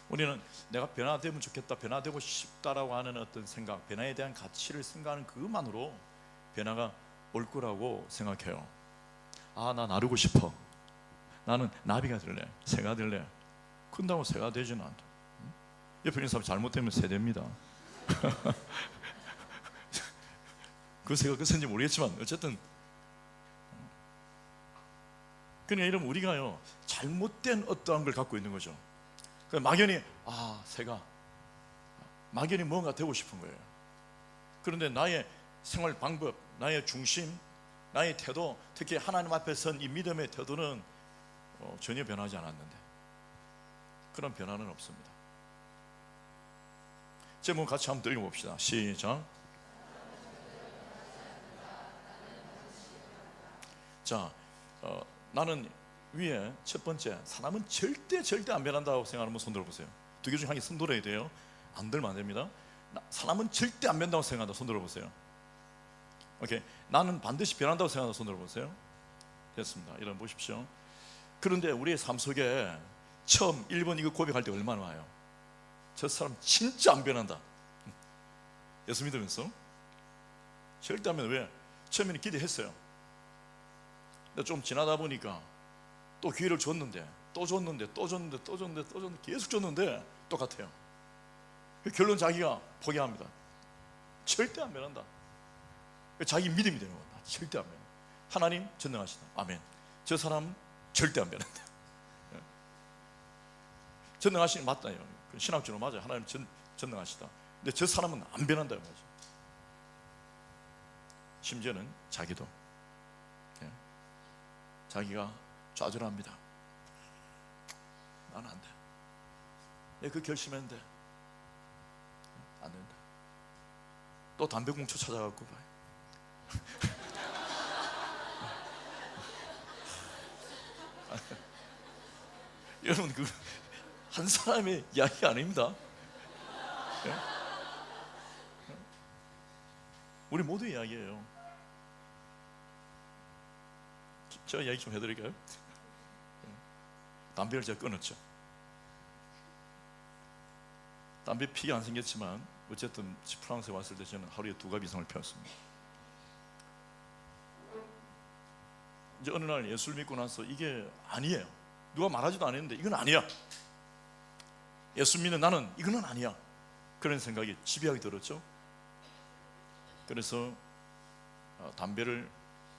우리는 내가 변화되면 좋겠다, 변화되고 싶다라고 하는 어떤 생각, 변화에 대한 가치를 생각하는 그것만으로 변화가 올 거라고 생각해요. 나 나르고 싶어. 나는 나비가 될래, 새가 될래. 큰다고 새가 되지는 않다. 옆에 있는 사람 잘못되면 새 됩니다. 그 새가 그 새인지 모르겠지만 어쨌든, 그러니까 이러면 우리가요 잘못된 어떠한 걸 갖고 있는 거죠. 막연히 새가 막연히 뭔가 되고 싶은 거예요. 그런데 나의 생활 방법, 나의 중심, 나의 태도, 특히 하나님 앞에 선 이 믿음의 태도는 전혀 변하지 않았는데, 그런 변화는 없습니다. 제목 같이 한번 읽어봅시다. 시작. 자, 나는 위에 첫 번째, 사람은 절대 안 변한다고 생각하는 분 손 들어보세요. 두 개 중에 한 개 손 들어야 돼요. 안 들면 안 됩니다. 사람은 절대 안 변한다고 생각한다. 손 들어보세요. 오케이. 나는 반드시 변한다고 생각한다. 손 들어보세요. 됐습니다. 이런 보십시오. 그런데 우리의 삶 속에 처음 1번 이거 고백할 때 얼마나 와요? 저 사람 진짜 안 변한다. 예수 믿으면서 절대 안 변해. 왜? 처음에는 기대했어요. 근데 좀 지나다 보니까 또 기회를 줬는데 계속 줬는데 똑같아요. 결론 자기가 포기합니다. 절대 안 변한다. 자기 믿음이 되는 거다. 절대 안 변한다. 하나님 전능하시다. 아멘. 저 사람 절대 안 변한다. 전능하시는 맞다요. 신학적으로 맞아요. 하나님 전능하시다. 근데 저 사람은 안 변한다 맞아요. 심지어는 자기도 자기가 좌절합니다. 나는 안 돼. 내가 그 결심했는데 안 된다. 또 담배 꽁초 찾아갖고 봐요. 여러분 그 한 사람의 이야기 아닙니다. 우리 모두 이야기예요. 제가 이야기 좀 해드릴까요? 담배를 제가 끊었죠. 담배 피가 안 생겼지만 어쨌든 프랑스에 왔을 때 저는 하루에 2갑 이상을 피웠습니다. 이제 어느 날 예수를 믿고 나서 이게 아니에요. 누가 말하지도 않았는데 이건 아니야. 예수 믿는 나는 이거는 아니야. 그런 생각이 집요하게 들었죠. 그래서 담배를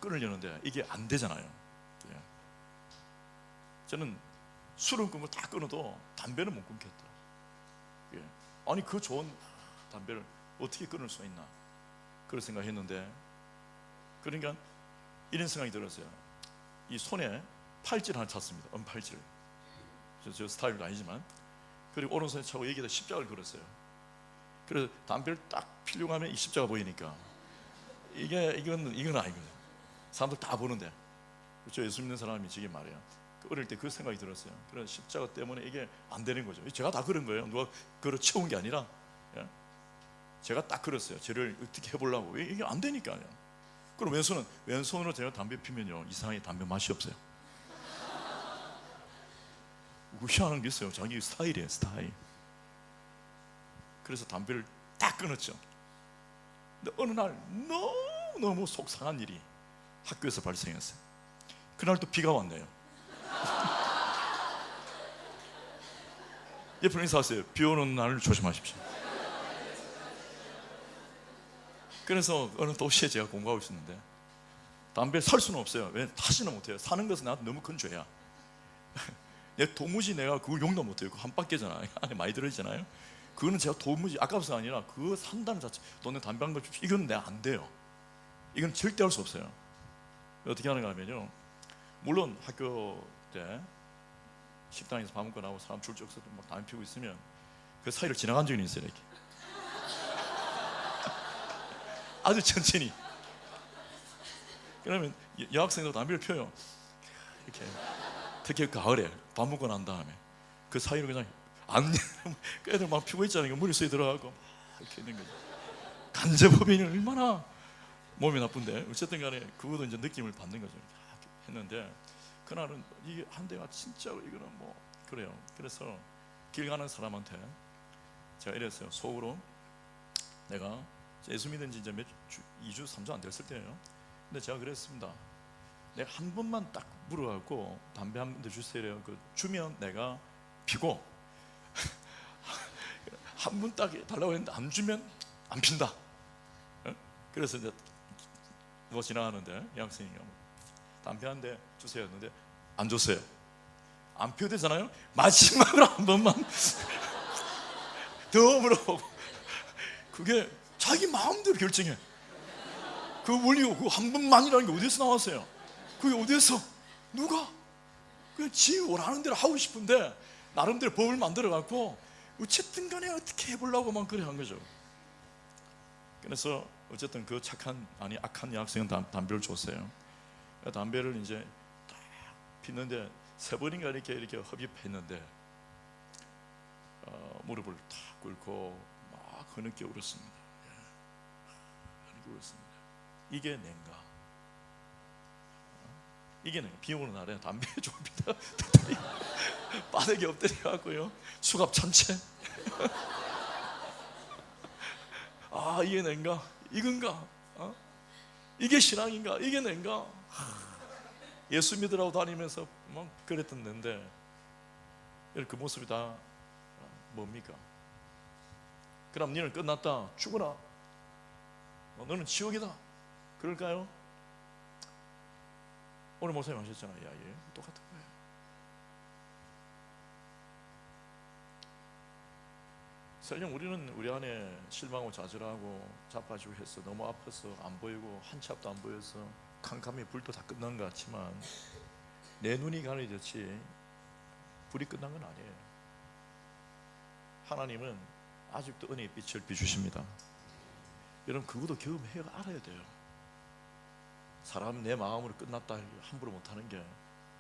끊으려는데 이게 안 되잖아요. 저는 술은 끊고 다 끊어도 담배는 못 끊겠다. 아니 그 좋은 담배를 어떻게 끊을 수 있나 그런 생각했는데, 그러니까 이런 생각이 들었어요. 이 손에 팔찌를 하나 찼습니다. 은팔찌를. 저 스타일은 아니지만. 그리고 오른손에 차고 여기다 십자가를 걸었어요. 그래서 담배를 딱 피려고 하면 이 십자가 보이니까 이건 아니거든요. 사람들 다 보는데. 저 예수 믿는 사람이 지금 말이야. 어릴 때 그 생각이 들었어요. 그래서 십자가 때문에 이게 안 되는 거죠. 제가 다 그런 거예요. 누가 걸어 채운 게 아니라 제가 딱 그랬어요. 쟤를 어떻게 해보려고. 이게 안 되니까요. 그럼 왼손으로 제가 담배 피면요 이상하게 담배 맛이 없어요. 희한한 게 있어요. 자기 스타일이에요, 스타일. 그래서 담배를 딱 끊었죠. 근데 어느 날 너무 속상한 일이 학교에서 발생했어요. 그날 또 비가 왔네요. 옆에 인사하세요. 비 오는 날을 조심하십시오. 그래서 어느 도시에 제가 공부하고 있었는데 담배를 살 수는 없어요. 왜? 타지는 못해요. 사는 것은 나한테 너무 큰 죄야. 도무지 내가 그걸 용납 못해요. 그거 한 바퀴잖아요. 안에 많이 들어있잖아요. 그거는 제가 도무지 아까워서가 아니라 그거 산다는 자체, 너네 담배 한 걸 줍시오. 이건 내가 안 돼요. 이건 절대 할 수 없어요. 어떻게 하는가 하면요, 물론 학교 때 식당에서 밥 먹고 나오고 사람 줄 쭉 서서 막 담배 피우고 있으면 그 사이를 지나간 적이 있어요. 이렇게 아주 천천히. 그러면 여학생도 담배를 펴요. 이렇게. 특히 가을에 밥 먹고 난 다음에 그 사이로 그냥 안 애들 막 피고 있잖아요. 머릿속에 들어가고 막 이렇게 있는 거죠. 간제법인이 얼마나 몸이 나쁜데 어쨌든 간에 그것도 이제 느낌을 받는 거죠. 이렇게 했는데 그날은 이게 한 대가 진짜로 이거는 뭐 그래요. 그래서 길 가는 사람한테 제가 이랬어요. 속으로 내가 예수 믿은 지 이제 2주 3주 안 됐을 때예요. 근데 제가 그랬습니다. 내가 한 번만 딱 물어갖고 담배 한 대 주세요. 그 주면 내가 피고 한 번 딱 달라고 했는데 안 주면 안 핀다. 그래서 이제 누가 지나가는데 여학생이 담배 한 대 주세요 했는데 안 줬어요. 안 피워도 되잖아요. 마지막으로 한 번만 더 물어보고, 그게 자기 마음대로 결정해. 그 원리고 그 한 번만이라는 게 어디서 나왔어요? 그게 어디서 누가 그냥 지 원하는 대로 하고 싶은데 나름대로 법을 만들어 갖고 어쨌든 간에 어떻게 해보려고만 그래 한 거죠. 그래서 어쨌든 그 악한 여학생은 담배를 줬어요. 담배를 이제 딱 피는데 3번인가 이렇게 흡입했는데 무릎을 탁 꿇고 막 흐느껴 울었습니다. 흐느껴 울었습니다. 이게 낸가? 이게 내가 비 오는 날에 담배 줍니다. 바닥에 엎드려갖고요 수갑 찬채. 아 이게 낸가? 이건가? 이게 신앙인가? 이게 낸가? 예수 믿으라고 다니면서 막 그랬던 데인데 그 모습이 다 뭡니까? 그럼 너는 끝났다, 죽어라, 너는 지옥이다, 그럴까요? 오늘 목사님 하셨잖아요. 야, 예, 똑같은 거예요. 설령 우리는 우리 안에 실망하고 좌절하고 자빠지고 해서 너무 아파서 안 보이고 한치 앞도 안 보여서 캄캄히 불도 다 끝난 것 같지만 내 눈이 가려졌지 불이 끝난 건 아니에요. 하나님은 아직도 은혜의 빛을 비추십니다. 여러분, 그것도 경험해야 알아야 돼요. 사람 내 마음으로 끝났다 함부로 못하는 게,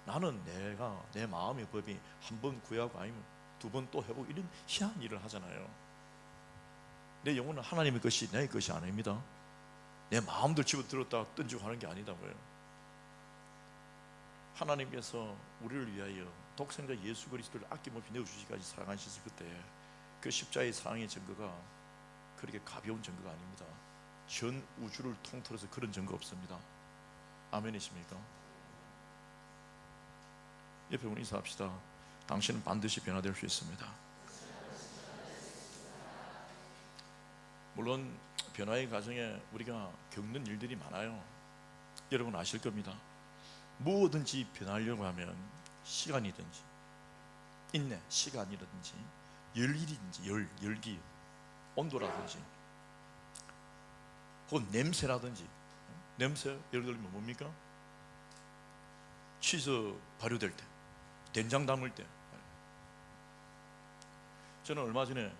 나는 내가 내 마음의 법이 한 번 구하고 아니면 두 번 또 해보고 이런 희한한 일을 하잖아요. 내 영혼은 하나님의 것이 내 것이 아닙니다. 내 마음도 집어들었다가 던지고 하는 게 아니다고요. 하나님께서 우리를 위하여 독생자 예수 그리스도를 아낌없이 내어주시기까지 사랑하셨을 그때 그 십자가의 사랑의 증거가 그렇게 가벼운 증거가 아닙니다. 전 우주를 통틀어서 그런 증거 없습니다. 아멘이십니까? 옆에 분 인사합시다. 당신은 반드시 변화될 수 있습니다. 물론 변화의 과정에 우리가 겪는 일들이 많아요. 여러분 아실 겁니다. 무엇든지 변하려고 하면 시간이든지 인내, 시간이라든지 열일이든지 열기, 온도라든지 혹은 냄새라든지, 냄새 예를 들면 뭡니까? 치즈 발효될 때, 된장 담을 때. 저는 얼마 전에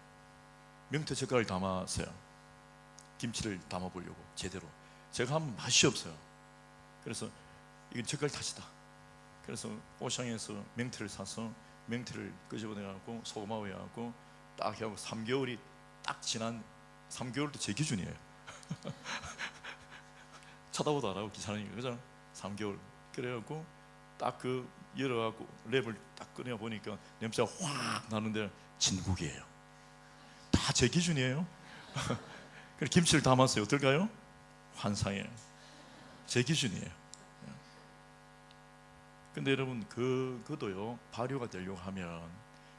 명태 젓갈을 담았어요. 김치를 담아보려고 제대로. 제가 하면 맛이 없어요. 그래서 이건 젓갈 탓이다. 그래서 오션에서 명태를 사서 명태를 끄집어내갖고 소금하고 해갖고 딱 해갖고 3개월이 딱 지난 3개월도 제 기준이에요. 쳐다보도 안 하고 기사님이 그죠? 3개월 그래갖고 딱 그 열어갖고 랩을 딱 꺼내 보니까 냄새가 확 나는데 진국이에요. 다 제 기준이에요. 그래서 김치를 담았어요. 어떨까요? 환상이에요. 제 기준이에요. 근데 여러분 그도요 발효가 되려고 하면,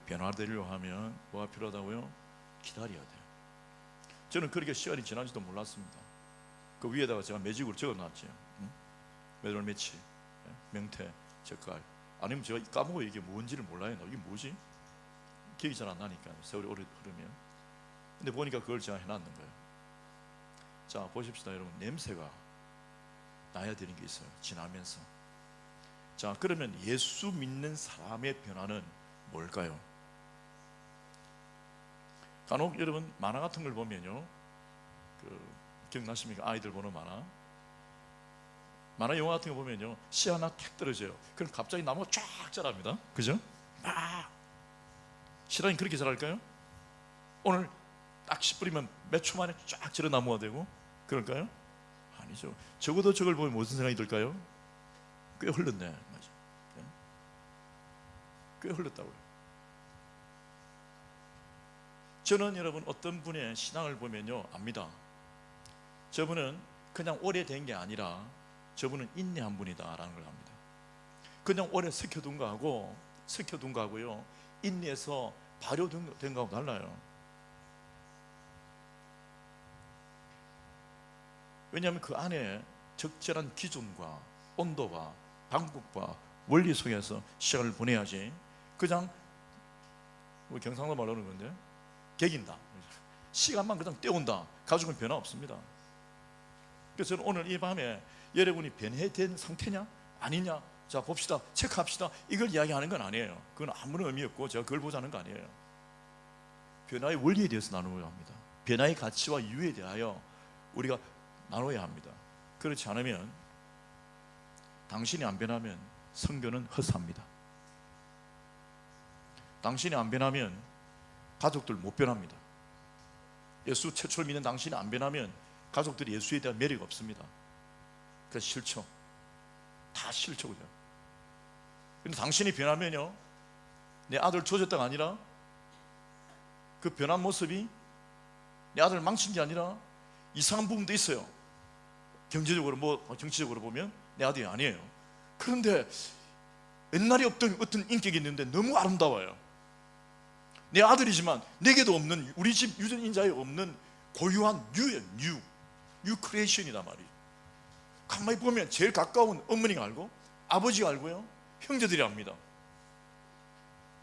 변화되려고 하면 뭐가 필요하다고요? 기다려야 돼요. 저는 그렇게 시간이 지난지도 몰랐습니다. 그 위에다가 제가 매직으로 적어놨죠. 매달 며칠, 명태, 젓갈. 아니면 제가 까먹어 이게 뭔지를 몰라요. 이게 뭐지? 기억이 잘 안 나니까 세월이 오래 흐르면. 근데 보니까 그걸 제가 해놨는 거예요. 자 보십시다 여러분, 냄새가 나야 되는 게 있어요. 지나면서. 자 그러면 예수 믿는 사람의 변화는 뭘까요? 간혹 여러분 만화 같은 걸 보면요, 기억나십니까? 아이들 보는 만화 영화 같은 거 보면요, 씨 하나 탁 떨어져요. 그럼 갑자기 나무가 쫙 자랍니다. 그죠? 막 신랑이 그렇게 자랄까요? 오늘 딱 씨 뿌리면 몇 초 만에 쫙 자라 나무가 되고 그럴까요? 아니죠. 적어도 저걸 보면 무슨 생각이 들까요? 꽤 흘렀네. 맞아. 꽤 흘렀다고요. 저는 여러분 어떤 분의 신앙을 보면요 압니다. 저분은 그냥 오래된 게 아니라 저분은 인내한 분이다라는 걸 압니다. 그냥 오래 석혀둔 거하고요 인내해서 발효된 거하고 달라요. 왜냐하면 그 안에 적절한 기준과 온도와 방법과 원리 속에서 시간을 보내야지 그냥 우리 경상도 말로 하는 건데 개긴다, 시간만 그냥 때운다 가지고는 변화 없습니다. 그래서 저는 오늘 이 밤에 여러분이 변화된 상태냐 아니냐, 자 봅시다, 체크합시다, 이걸 이야기하는 건 아니에요. 그건 아무런 의미 없고 제가 그걸 보자는 거 아니에요. 변화의 원리에 대해서 나누어야 합니다. 변화의 가치와 이유에 대하여 우리가 나눠야 합니다. 그렇지 않으면, 당신이 안 변하면 선교는 헛사입니다. 당신이 안 변하면 가족들 못 변합니다. 예수 최초를 믿는 당신이 안 변하면 가족들이 예수에 대한 매력이 없습니다. 그래서 싫죠. 다 싫죠, 그죠? 근데 당신이 변하면요, 내 아들 조졌다가 아니라 그 변한 모습이 내 아들을 망친 게 아니라 이상한 부분도 있어요. 경제적으로 정치적으로 보면 내 아들이 아니에요. 그런데 옛날에 없던 어떤 인격이 있는데 너무 아름다워요. 내 아들이지만 내게도 없는, 우리 집 유전인자에 없는 고유한 뉴 크리에이션이단 말이에요. 가만히 보면 제일 가까운 어머니가 알고, 아버지가 알고요, 형제들이 압니다.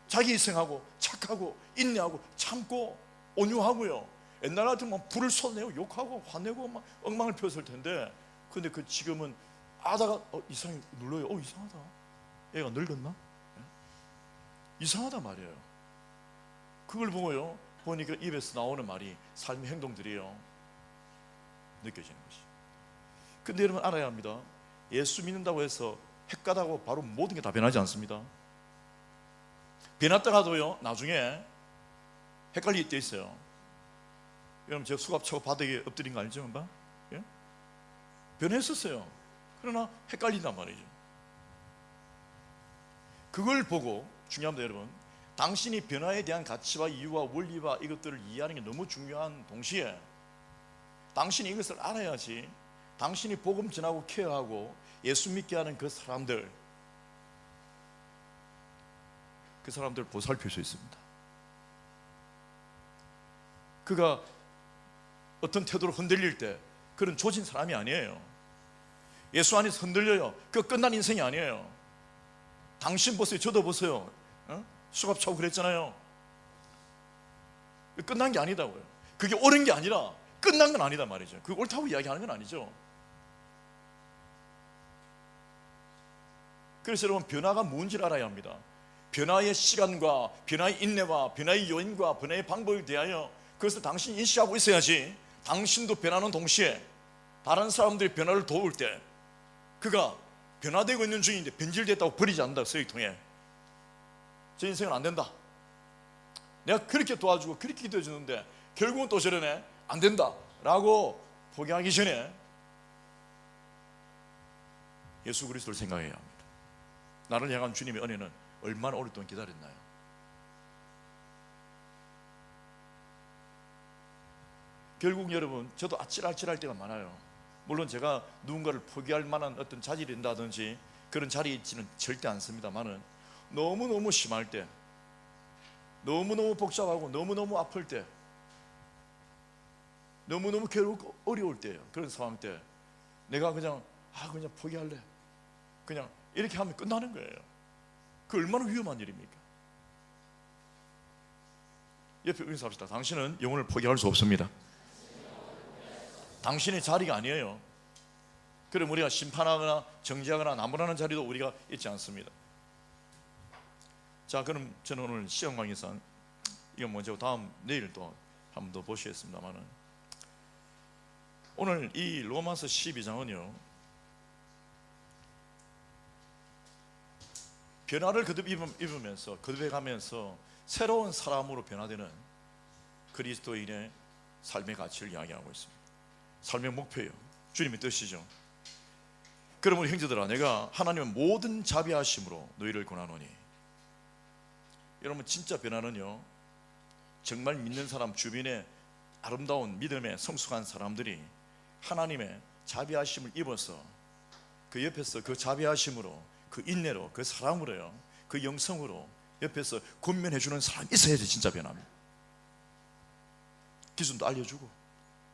자기 희생하고 착하고 인내하고 참고 온유하고요. 옛날 같으면 불을 쏟내고 욕하고 화내고 막 엉망을 피웠을 텐데, 근데 그 지금은 아다가 이상하게 눌러요. 이상하다, 얘가 늙었나? 이상하다 말이에요. 그걸 보고요, 보니까 입에서 나오는 말이, 삶의 행동들이요, 느껴지는 것이. 근데 여러분 알아야 합니다. 예수 믿는다고 해서 헷가다고 바로 모든 게 다 변하지 않습니다. 변했다가도요, 나중에 헷갈릴 때 있어요. 여러분, 제가 수갑 차고 바닥에 엎드린 거 알죠? 예? 변했었어요. 그러나 헷갈린단 말이죠. 그걸 보고, 중요합니다 여러분, 당신이 변화에 대한 가치와 이유와 원리와 이것들을 이해하는 게 너무 중요한 동시에, 당신이 이것을 알아야지 당신이 복음 전하고 케어하고 예수 믿게 하는 그 사람들 보살필 수 있습니다. 그가 어떤 태도로 흔들릴 때 그런 조진 사람이 아니에요. 예수 안에서 흔들려요. 그 끝난 인생이 아니에요. 당신 보세요, 저도 보세요. 수갑 차고 그랬잖아요. 끝난 게 아니다고요. 그게 옳은 게 아니라 끝난 건 아니다 말이죠. 그게 옳다고 이야기하는 건 아니죠. 그래서 여러분, 변화가 뭔지를 알아야 합니다. 변화의 시간과 변화의 인내와 변화의 요인과 변화의 방법에 대하여 그것을 당신이 인식하고 있어야지, 당신도 변하는 동시에 다른 사람들이 변화를 도울 때 그가 변화되고 있는 중인데 변질됐다고 버리지 않는다. 쓰레기통에 제 인생은 안 된다, 내가 그렇게 도와주고 그렇게 기도해 주는데 결국은 또 저러네, 안 된다 라고 포기하기 전에 예수 그리스도를 생각해야 합니다. 나를 향한 주님의 은혜는 얼마나 오랫동안 기다렸나요? 결국 여러분, 저도 아찔아찔할 때가 많아요. 물론 제가 누군가를 포기할 만한 어떤 자질이 된다든지 그런 자리에 있지는 절대 않습니다만은, 너무너무 심할 때, 너무너무 복잡하고 너무너무 아플 때, 너무너무 괴롭고 어려울 때예요. 그런 상황 때 내가 그냥 포기할래, 그냥 이렇게 하면 끝나는 거예요. 그 얼마나 위험한 일입니까? 옆에 인사합시다. 당신은 영혼을 포기할 수 없습니다. 당신의 자리가 아니에요. 그럼 우리가 심판하거나 정죄하거나 나무라는 자리도 우리가 있지 않습니다. 자, 그럼 저는 오늘 시험 강의에서 이건 먼저 내일 또 한 번 더 보시겠습니다만은, 오늘 이 로마서 12장은요, 변화를 거듭해가면서 새로운 사람으로 변화되는 그리스도인의 삶의 가치를 이야기하고 있습니다. 삶의 목표예요. 주님의 뜻이죠. 그러므로 형제들아, 내가 하나님의 모든 자비하심으로 너희를 권하노니. 여러분, 진짜 변화는요, 정말 믿는 사람, 주변에 아름다운 믿음의 성숙한 사람들이 하나님의 자비하심을 입어서 그 옆에서 그 자비하심으로, 그 인내로, 그 사랑으로요, 그 영성으로 옆에서 권면해 주는 사람이 있어야지 진짜 변합니다. 기준도 알려주고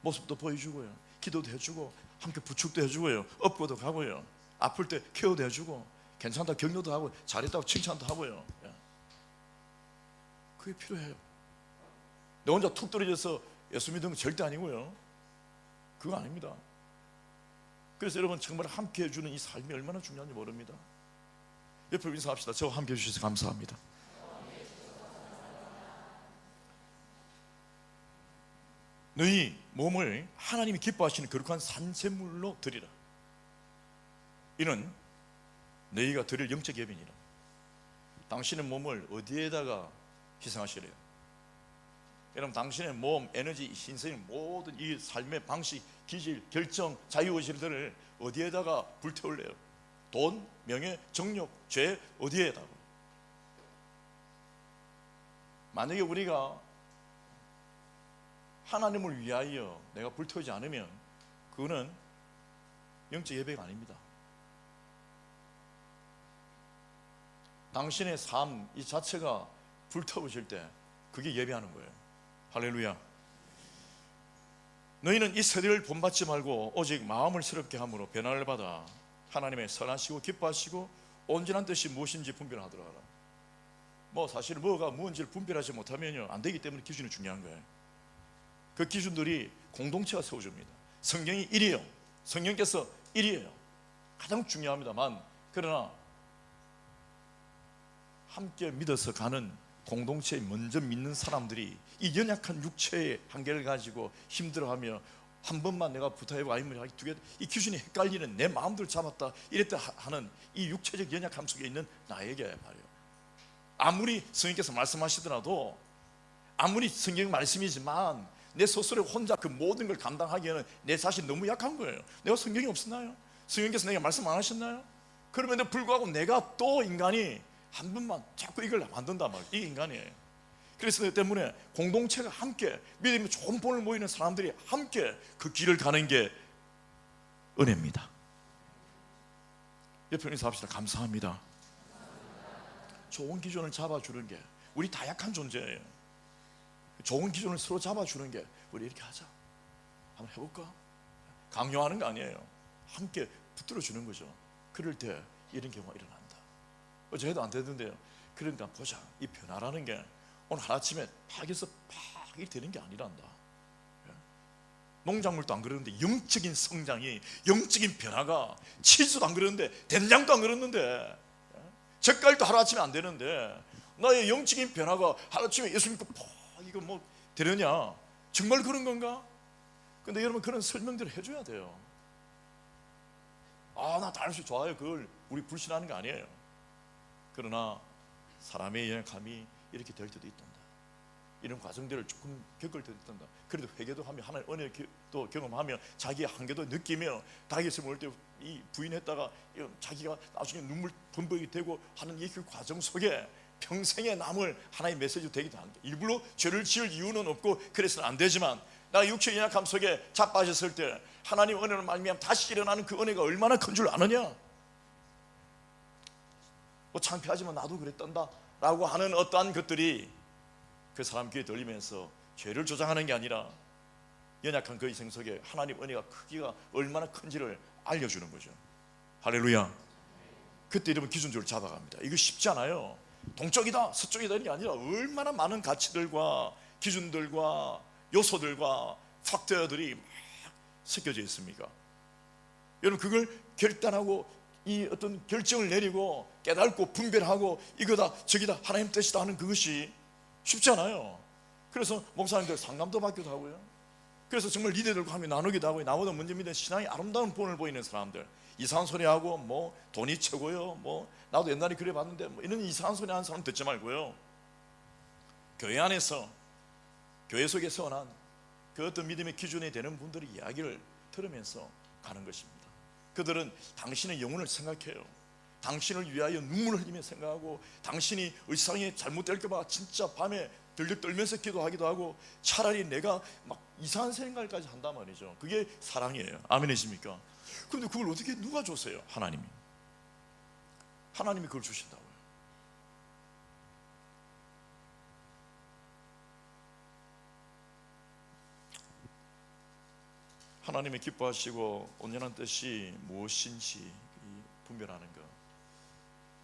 모습도 보여주고요, 기도도 해주고 함께 부축도 해주고요, 업고도 가고요, 아플 때 케어도 해주고, 괜찮다 격려도 하고, 잘했다고 칭찬도 하고요. 그게 필요해요. 너 혼자 툭 떨어져서 예수 믿는 건 절대 아니고요, 그거 아닙니다. 그래서 여러분, 정말 함께 해주는 이 삶이 얼마나 중요한지 모릅니다. 옆에 인사합시다. 저와 함께 해주셔서 감사합니다. 너희 몸을 하나님이 기뻐하시는 거룩한 산제물로 드리라. 이는 너희가 드릴 영적 예배니라. 당신의 몸을 어디에다가 희생하시래요? 여러분, 당신의 몸, 에너지, 신성의 모든 이 삶의 방식, 기질, 결정, 자유의지들을 어디에다가 불태울래요? 돈, 명예, 정욕, 죄, 어디에다가? 만약에 우리가 하나님을 위하여 내가 불태우지 않으면 그거는 영적 예배가 아닙니다. 당신의 삶 이 자체가 불태우실 때 그게 예배하는 거예요. 할렐루야. 너희는 이 세대를 본받지 말고 오직 마음을 새롭게 함으로 변화를 받아 하나님의 선하시고 기뻐하시고 온전한 뜻이 무엇인지 분별하도록 하라. 뭐 사실 뭐가 무엇인지를 분별하지 못하면요 안 되기 때문에 기준이 중요한 거예요. 그 기준들이 공동체가 세워줍니다. 성경이 1이에요. 성령께서 1이에요. 가장 중요합니다만, 그러나 함께 믿어서 가는 공동체에 먼저 믿는 사람들이 이 연약한 육체의 한계를 가지고 힘들어하며 한 번만 내가 부탁하고 아니면 두 개, 이 기준이 헷갈리는 내 마음대로 잡았다 이랬다 하는 이 육체적 연약함 속에 있는 나에게 말이에요. 아무리 성령께서 말씀하시더라도, 아무리 성경 말씀이지만 내 스스로 혼자 그 모든 걸 감당하기에는 내 자신 너무 약한 거예요. 내가 성경이 없었나요? 성령께서 내게 말씀 안 하셨나요? 그럼에도 불구하고 내가 또 인간이 한 번만 자꾸 이걸 만든단 말이에요. 이게 인간이에요. 그래서 때문에 공동체가 함께 믿음이 좋은 본을 모이는 사람들이 함께 그 길을 가는 게 은혜입니다. 옆에 인사 합시다. 감사합니다. 좋은 기준을 잡아주는 게, 우리 다 약한 존재예요. 좋은 기준을 서로 잡아주는 게, 우리 이렇게 하자, 한번 해볼까? 강요하는 거 아니에요. 함께 붙들어주는 거죠. 그럴 때 이런 경우가 일어난다. 어제 해도 안 되는데요. 그러니까 보자, 이 변화라는 게 오늘 하루아침에 팍해서 팍 이렇게 되는 게 아니란다. 농작물도 안 그러는데 영적인 성장이, 영적인 변화가, 치즈도 안 그러는데, 된장도 안 그러는데, 젓갈도 하루아침에 안 되는데 나의 영적인 변화가 하루아침에 예수 믿고 이거 뭐 되느냐? 정말 그런 건가? 근데 여러분, 그런 설명들을 해줘야 돼요. 나 다른 수 좋아요. 그걸 우리 불신하는 거 아니에요. 그러나 사람의 연약함이 이렇게 될 때도 있단다. 이런 과정들을 조금 겪을 때도 있단다. 그래도 회개도 하며 하나님 은혜도 경험하며 자기의 한계도 느끼며 다윗을 먹을 때 이 부인했다가 자기가 나중에 눈물 범벅이 되고 하는 이 그 과정 속에 평생에 남을 하나의 메시지도 되기도 합니다. 일부러 죄를 지을 이유는 없고 그래서는 안 되지만, 나 육체의 연약함 속에 자빠졌을 때 하나님 은혜로 말미암아 다시 일어나는 그 은혜가 얼마나 큰 줄 아느냐? 뭐 창피하지만 나도 그랬단다 라고 하는 어떠한 것들이 그 사람 귀에 들리면서 죄를 조장하는 게 아니라 연약한 그 인생 속에 하나님 은혜가 크기가 얼마나 큰지를 알려주는 거죠. 할렐루야. 그때 여러분 기준적으로 잡아갑니다. 이거 쉽지 않아요. 동쪽이다 서쪽이다 이런 게 아니라 얼마나 많은 가치들과 기준들과 요소들과 faktor들이 막 섞여져 있습니까? 여러분, 그걸 결단하고 이 어떤 결정을 내리고 깨닫고 분별하고 이거다 저기다 하나님 뜻이다 하는 그것이 쉽지 않아요. 그래서 목사님들 상담도 받기도 하고요. 그래서 정말 리더들과 함께 나누기도 하고, 나보다 먼저 믿는 신앙이 아름다운 본을 보이는 사람들, 이상한 소리 하고 뭐 돈이 최고요, 뭐 나도 옛날에 그래 봤는데 뭐 이런 이상한 소리 하는 사람 듣지 말고요. 교회 안에서, 교회 속에 세워난 그 어떤 믿음의 기준이 되는 분들의 이야기를 들으면서 가는 것입니다. 그들은 당신의 영혼을 생각해요. 당신을 위하여 눈물을 흘리며 생각하고, 당신이 의상이 잘못될까 봐 진짜 밤에 들들 떨면서 기도하기도 하고, 차라리 내가 막 이상한 생각까지 한단 말이죠. 그게 사랑이에요. 아멘이십니까? 그런데 그걸 어떻게 누가 줬어요? 하나님이 그걸 주신다고요. 하나님의 기뻐하시고 온전한 뜻이 무엇인지 분별하는 것,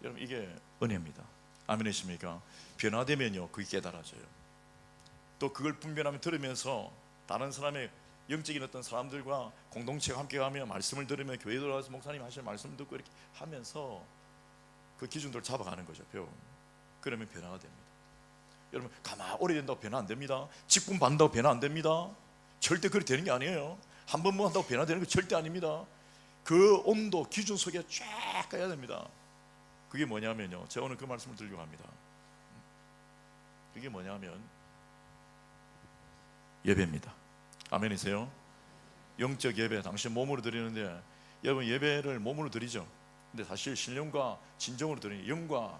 여러분, 이게 은혜입니다. 아멘이십니까? 변화되면요 그게 깨달아져요. 또 그걸 분별하며 들으면서 다른 사람의 영적인 어떤 사람들과 공동체가 함께 가며 말씀을 들으며 교회 들어가서 목사님 하시는 말씀 듣고 이렇게 하면서 그 기준들을 잡아가는 거죠. 배우면. 그러면 변화가 됩니다. 여러분, 가만 오래 된다고 변화 안 됩니다. 직분 받는다고 변화 안 됩니다. 절대 그렇게 되는 게 아니에요. 한 번만 한다고 변화되는 거 절대 아닙니다. 그 온도 기준 속에 쫙 가야 됩니다. 그게 뭐냐면요, 제가 오늘 그 말씀을 드리려고 합니다. 그게 뭐냐면 예배입니다. 아멘이세요? 영적 예배, 당신 몸으로 드리는데, 여러분 예배를 몸으로 드리죠. 근데 사실 신령과 진정으로 드리는, 영과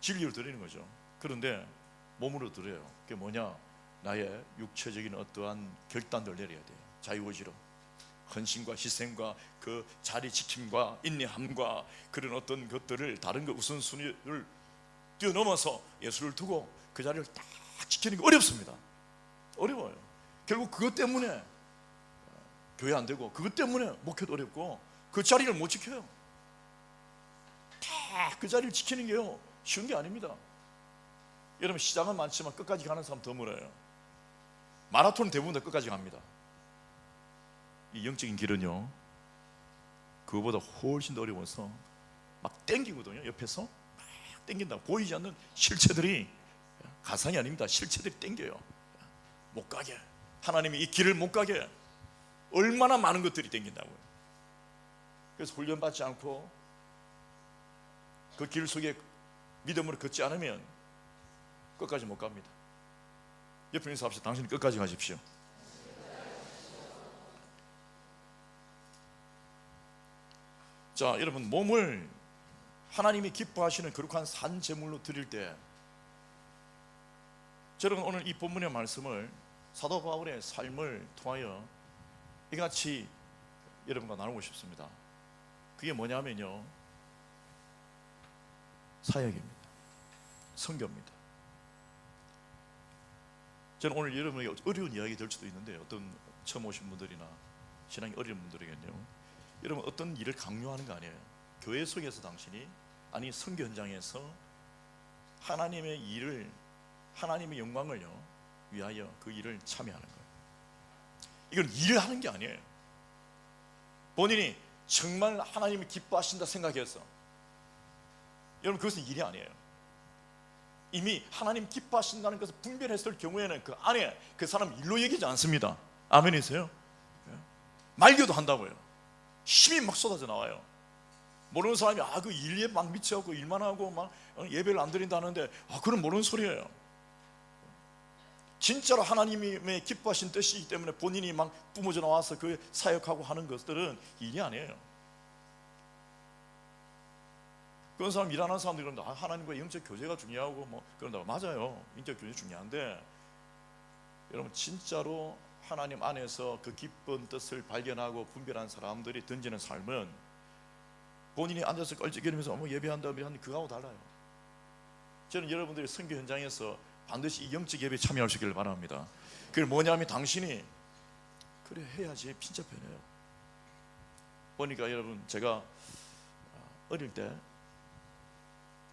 진리로 드리는 거죠. 그런데 몸으로 드려요. 그게 뭐냐? 나의 육체적인 어떠한 결단들을 내려야 돼요. 자유의지로 헌신과 희생과 그 자리 지킴과 인내함과 그런 어떤 것들을, 다른 그 우선순위를 뛰어넘어서 예수를 두고 그 자리를 딱 지키는 게 어렵습니다. 어려워요. 결국 그것 때문에 교회 안 되고, 그것 때문에 목회도 어렵고, 그 자리를 못 지켜요. 다 그 자리를 지키는 게요 쉬운 게 아닙니다. 여러분, 시작은 많지만 끝까지 가는 사람 더 멀어요. 마라톤 대부분 다 끝까지 갑니다. 이 영적인 길은요 그거보다 훨씬 더 어려워서 막 땡기거든요. 옆에서 막 땡긴다. 보이지 않는 실체들이, 가상이 아닙니다. 실체들이 땡겨요. 못 가게, 하나님이 이 길을 못 가게 얼마나 많은 것들이 땡긴다고요. 그래서 훈련받지 않고 그 길 속에 믿음으로 걷지 않으면 끝까지 못 갑니다. 옆에 있는 사람들, 당신이 끝까지 가십시오. 자, 여러분, 몸을 하나님이 기뻐하시는 거룩한 산 제물로 드릴 때, 저는 오늘 이 본문의 말씀을 사도 바울의 삶을 통하여 이같이 여러분과 나누고 싶습니다. 그게 뭐냐면요, 사역입니다. 선교입니다. 저는 오늘 여러분에게 어려운 이야기 될 수도 있는데, 어떤 처음 오신 분들이나 신앙이 어려운 분들에게는요, 여러분, 어떤 일을 강요하는 거 아니에요. 교회 속에서 당신이, 아니 선교 현장에서 하나님의 일을, 하나님의 영광을요 위하여 그 일을 참여하는 거예요. 이건 일을 하는 게 아니에요. 본인이 정말 하나님이 기뻐하신다 생각해서, 여러분, 그것은 일이 아니에요. 이미 하나님 기뻐하신다는 것을 분별했을 경우에는 그 안에 그 사람 일로 여기지 않습니다. 아멘이세요? 말교도 한다고요. 힘이 막 쏟아져 나와요. 모르는 사람이 그 일에 막 미쳐갖고 일만 하고 막 예배를 안 드린다는데, 그건 모르는 소리예요. 진짜로 하나님의 기뻐하신 뜻이기 때문에 본인이 막 뿜어져 나와서 그 사역하고 하는 것들은 일이 아니에요. 그런 사람, 일하는 사람들이 그런다. 하나님과 영적 교제가 중요하고 뭐 그런다고. 맞아요. 영적 교제 중요한데, 여러분, 진짜로 하나님 안에서 그 기쁜 뜻을 발견하고 분별한 사람들이 던지는 삶은, 본인이 앉아서 껄쩍거리면서 예배한다 하는 그거하고 달라요. 저는 여러분들이 선교 현장에서 반드시 이 영적 예배에 참여할 수 있기를 바랍니다. 그게 뭐냐면, 당신이 그래 해야지 진짜 편해요. 보니까 여러분, 제가 어릴 때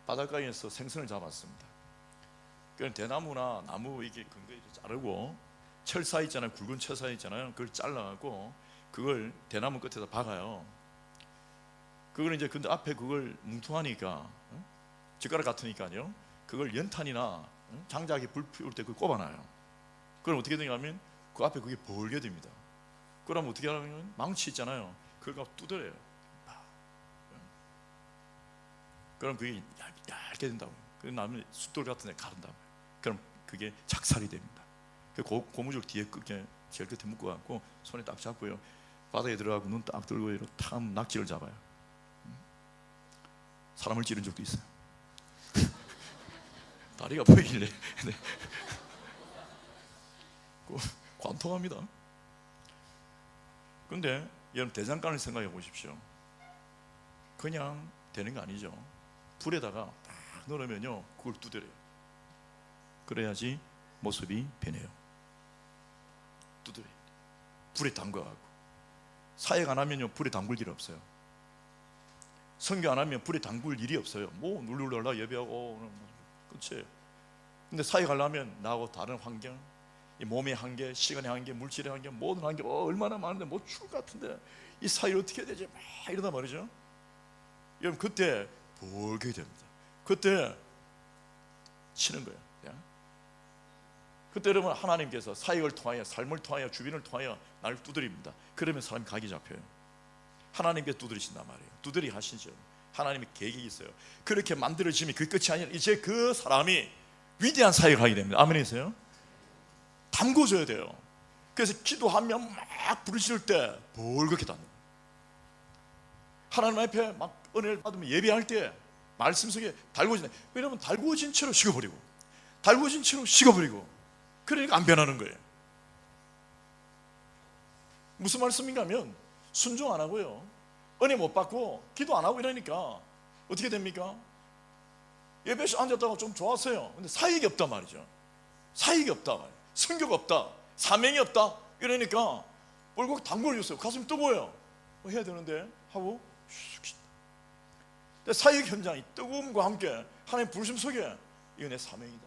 바닷가에서 생선을 잡았습니다. 그건 대나무나 나무 이게 근거에 자르고, 철사 있잖아요, 굵은 철사 있잖아요, 그걸 잘라갖고 그걸 대나무 끝에다 박아요. 그걸 이제 근데 앞에 그걸 뭉퉁하니까, 젓가락 같으니까요, 그걸 연탄이나 장작이 불 피울 때 그걸 꼽아놔요. 그럼 어떻게 되냐면 그 앞에 그게 벌게 됩니다. 그러면 어떻게 하냐면 망치 있잖아요, 그걸 두드려요. 그럼 그게 얇게 된다고요. 그 나무 숫돌 같은 데 가른다고요. 그럼 그게 작살이 됩니다. 그 고무줄 뒤에 끝에 제일 끝에 묶어갖고 손에 딱 잡고요, 바다에 들어가고 눈 딱 들고 이렇게 탁 낙지를 잡아요. 사람을 찌른 적도 있어요. 다리가 보이길래 관통합니다. 그런데 여러분, 대장간을 생각해 보십시오. 그냥 되는 거 아니죠. 불에다가 딱 넣으면요 그걸 두드려요. 그래야지 모습이 변해요. 두드려요. 불에 담가가고. 사역 안 하면요 불에 담글 일이 없어요. 선교 안 하면 불에 담글 일이 없어요. 뭐 눌러라 예배하고 끝이에요. 근데 사역하려면 나하고 다른 환경, 이 몸의 한계, 시간의 한계, 물질의 한계, 모든 한계 얼마나 많은데 못 출 것 같은데 이 사역 어떻게 해야 되지? 막 이러다 말이죠. 여러분, 그때 벌게 됩니다. 그때 치는 거예요. 그때 여러분, 하나님께서 사역을 통하여, 삶을 통하여, 주변을 통하여 나를 두드립니다. 그러면 사람이 각이 잡혀요. 하나님께 두드리신단 말이에요. 두드리 하시죠. 하나님의 계획이 있어요. 그렇게 만들어지면 그 끝이 아니라 이제 그 사람이 위대한 사역을 하게 됩니다. 아멘이세요? 담궈줘야 돼요. 그래서 기도하면 막 부르실 때 벌겋게 담궈요. 하나님 앞에 막 은혜를 받으면 예배할 때 말씀 속에 달궈지네. 왜냐하면 달궈진 채로 식어버리고, 달궈진 채로 식어버리고, 그러니까 안 변하는 거예요. 무슨 말씀인가 하면, 순종 안 하고요, 은혜 못 받고 기도 안 하고 이러니까 어떻게 됩니까? 예배실 앉았다가 좀 좋았어요. 근데 사역이 없단 말이죠. 사역이 없다, 선교가 없다, 사명이 없다. 이러니까 뻘겋게 담궈 줬어요. 가슴이 뜨거워요. 뭐 해야 되는데 하고 사역 현장이 뜨거움과 함께 하나님 부르심 속에 이거 내 사명이다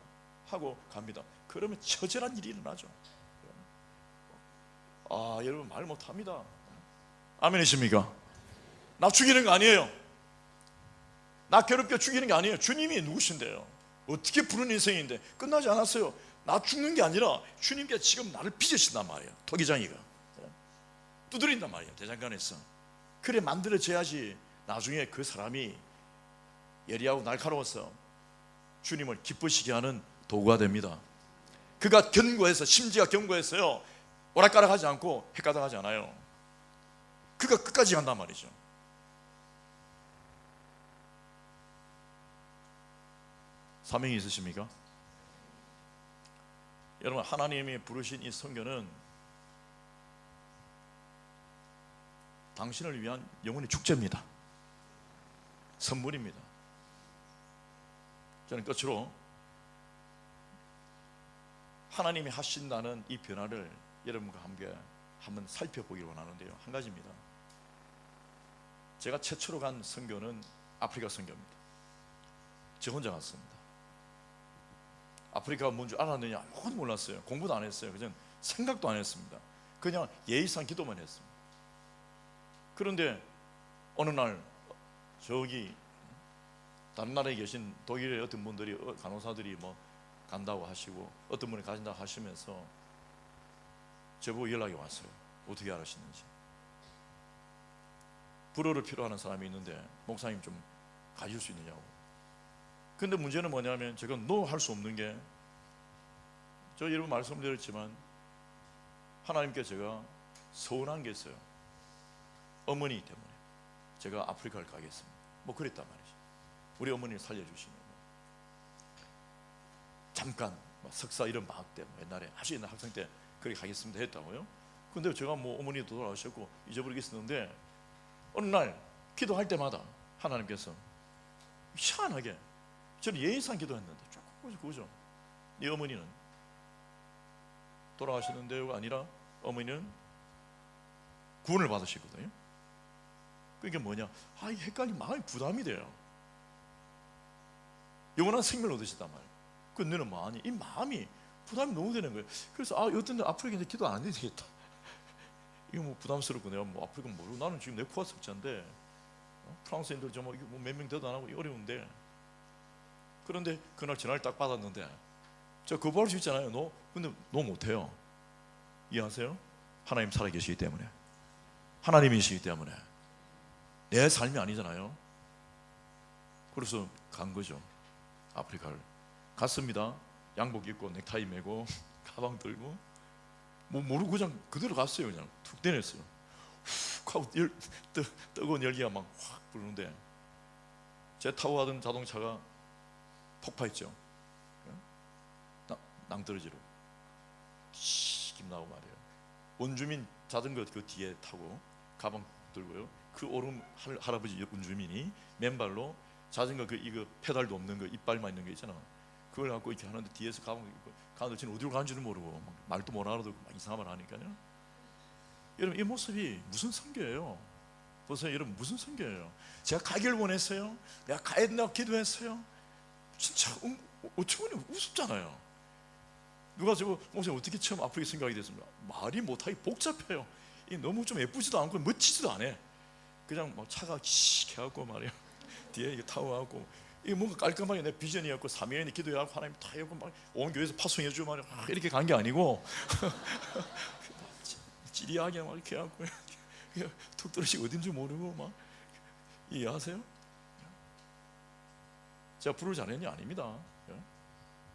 하고 갑니다. 그러면 처절한 일이 일어나죠. 여러분 말 못합니다. 아멘이십니까? 나 죽이는 거 아니에요. 나 괴롭게 죽이는 게 아니에요. 주님이 누구신데요? 어떻게 부른 인생인데 끝나지 않았어요. 나 죽는 게 아니라 주님께 지금 나를 빚으신단 말이에요. 토기장이가 두드린단 말이에요. 대장간에서. 그래 만들어져야지 나중에 그 사람이 예리하고 날카로워서 주님을 기쁘시게 하는 도구가 됩니다. 그가 견고해서, 심지가 견고했어요. 오락가락하지 않고 헷가닥하지 않아요. 그가 끝까지 간단 말이죠. 사명이 있으십니까? 여러분, 하나님이 부르신 이 선교는 당신을 위한 영혼의 축제입니다. 선물입니다. 저는 끝으로 하나님이 하신다는 이 변화를 여러분과 함께 한번 살펴보기를 원하는데요, 한 가지입니다. 제가 최초로 간 선교는 아프리카 선교입니다. 저 혼자 갔습니다. 아프리카가 뭔지 알았느냐? 아무것도 몰랐어요. 공부도 안 했어요. 그냥 생각도 안 했습니다. 그냥 예의상 기도만 했습니다. 그런데 어느 날 저기 다른 나라에 계신 독일의 어떤 분들이, 간호사들이 뭐 간다고 하시고 어떤 분이 가신다고 하시면서 저보고 연락이 왔어요. 어떻게 알았는지. 불어를 필요하는 사람이 있는데 목사님 좀 가실 수 있느냐고. 근데 문제는 뭐냐면 제가 노 할 수 없는 게, 저 여러분 말씀드렸지만 하나님께 제가 서운한 게 있어요. 어머니 때문에 제가 아프리카를 가겠습니다. 뭐 그랬단 말이죠. 우리 어머니를 살려주시면 잠깐 석사 이런 방학 때 옛날에 아주 옛날 학생 때 그렇게 가겠습니다 했다고요. 근데 제가 뭐 어머니도 돌아가셨고 잊어버리겠었는데 어느 날 기도할 때마다 하나님께서 희한하게, 저는 예의상 기도했는데 조금 그거죠. 네 어머니는 돌아가셨는데요가 아니라 어머니는 구원을 받으시거든요. 그게 뭐냐? 이 헷갈리 마음이 부담이 돼요. 영원한 생명을 얻으시단 말이에요. 그 너는 뭐하니? 이 마음이 부담이 너무 되는 거예요. 그래서 어떤 데 아프리카 이제 기도 안 해도 되겠다. 이거 뭐 부담스럽고 내가 뭐 아프리카 모르고, 나는 지금 내 코가 석자인데 프랑스인들 좀 몇 명 대도 안 하고 어려운데. 그런데 그날 전화를 딱 받았는데 저 거부할 수 있잖아요. 근데 너 못해요. 이해하세요? 하나님 살아계시기 때문에, 하나님이시기 때문에 내 삶이 아니잖아요. 그래서 간 거죠. 아프리카를 갔습니다. 양복 입고 넥타이 메고 가방 들고 뭐 모르고 그냥 그대로 갔어요. 그냥 툭 내렸어요. 훅 하고 뜨거운 열기가 막 확 부르는데 제 타고 가던 자동차가 폭파했죠. 낭떠러지로 김 나고 말이에요. 원주민 자전거 그 뒤에 타고 가방 들고요. 그 오름 할아버지 원주민이 맨발로 자전거 이거 페달도 없는 거, 이빨만 있는 거 있잖아. 그걸 갖고 이렇게 하는데 뒤에서 가방 입고 가는데 지금 어디로 가는지는 모르고 말도 못 알아듣고 막 이상한 말 하니까요. 여러분, 이 모습이 무슨 선교예요? 보세요, 여러분, 무슨 선교예요? 제가 가길 원했어요. 내가 가야 된다고 기도했어요. 진짜 어처구니 우습잖아요. 누가 저거 목사님 어떻게 처음 아프게 생각이 됐습니까? 말이 못하기 복잡해요. 이 너무 좀 예쁘지도 않고 멋지지도 않아. 그냥 막 차가 씩 해갖고 말이야. 뒤에 이거 타고 가고 이게 뭔가 깔끔하게 내 비전이었고 사명이 기도해갖고 하나님 다 해갖고 막 온 교회에서 파송해주고 말이야. 이렇게 간 게 아니고 찌리하게 막 이렇게 해갖고 툭 떨어지고 어딘지 모르고 막. 이해하세요? 제가 불을 잘했냐? 아닙니다.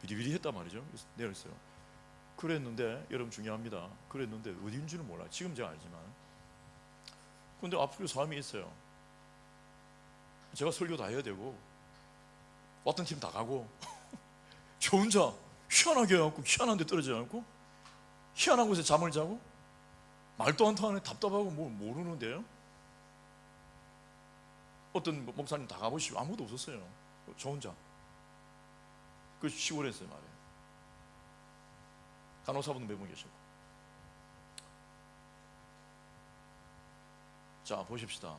비리비리 했단 말이죠. 그래서 내렸어요. 그랬는데 여러분 중요합니다. 그랬는데 어딘지는 몰라요. 지금 제가 알지만. 근데 앞으로 사람이 있어요. 제가 설교 다 해야 되고 왔던 팀 다 가고 저 혼자 희한하게 해갖고 희한한 데 떨어지지 않고 희한한 곳에 잠을 자고 말도 안 통하네. 답답하고 뭐 모르는데요. 어떤 목사님 다 가보시고 아무도 없었어요. 저 혼자. 그 시골에서 말이에요. 간호사분 몇 분 계시고. 자, 보십시다.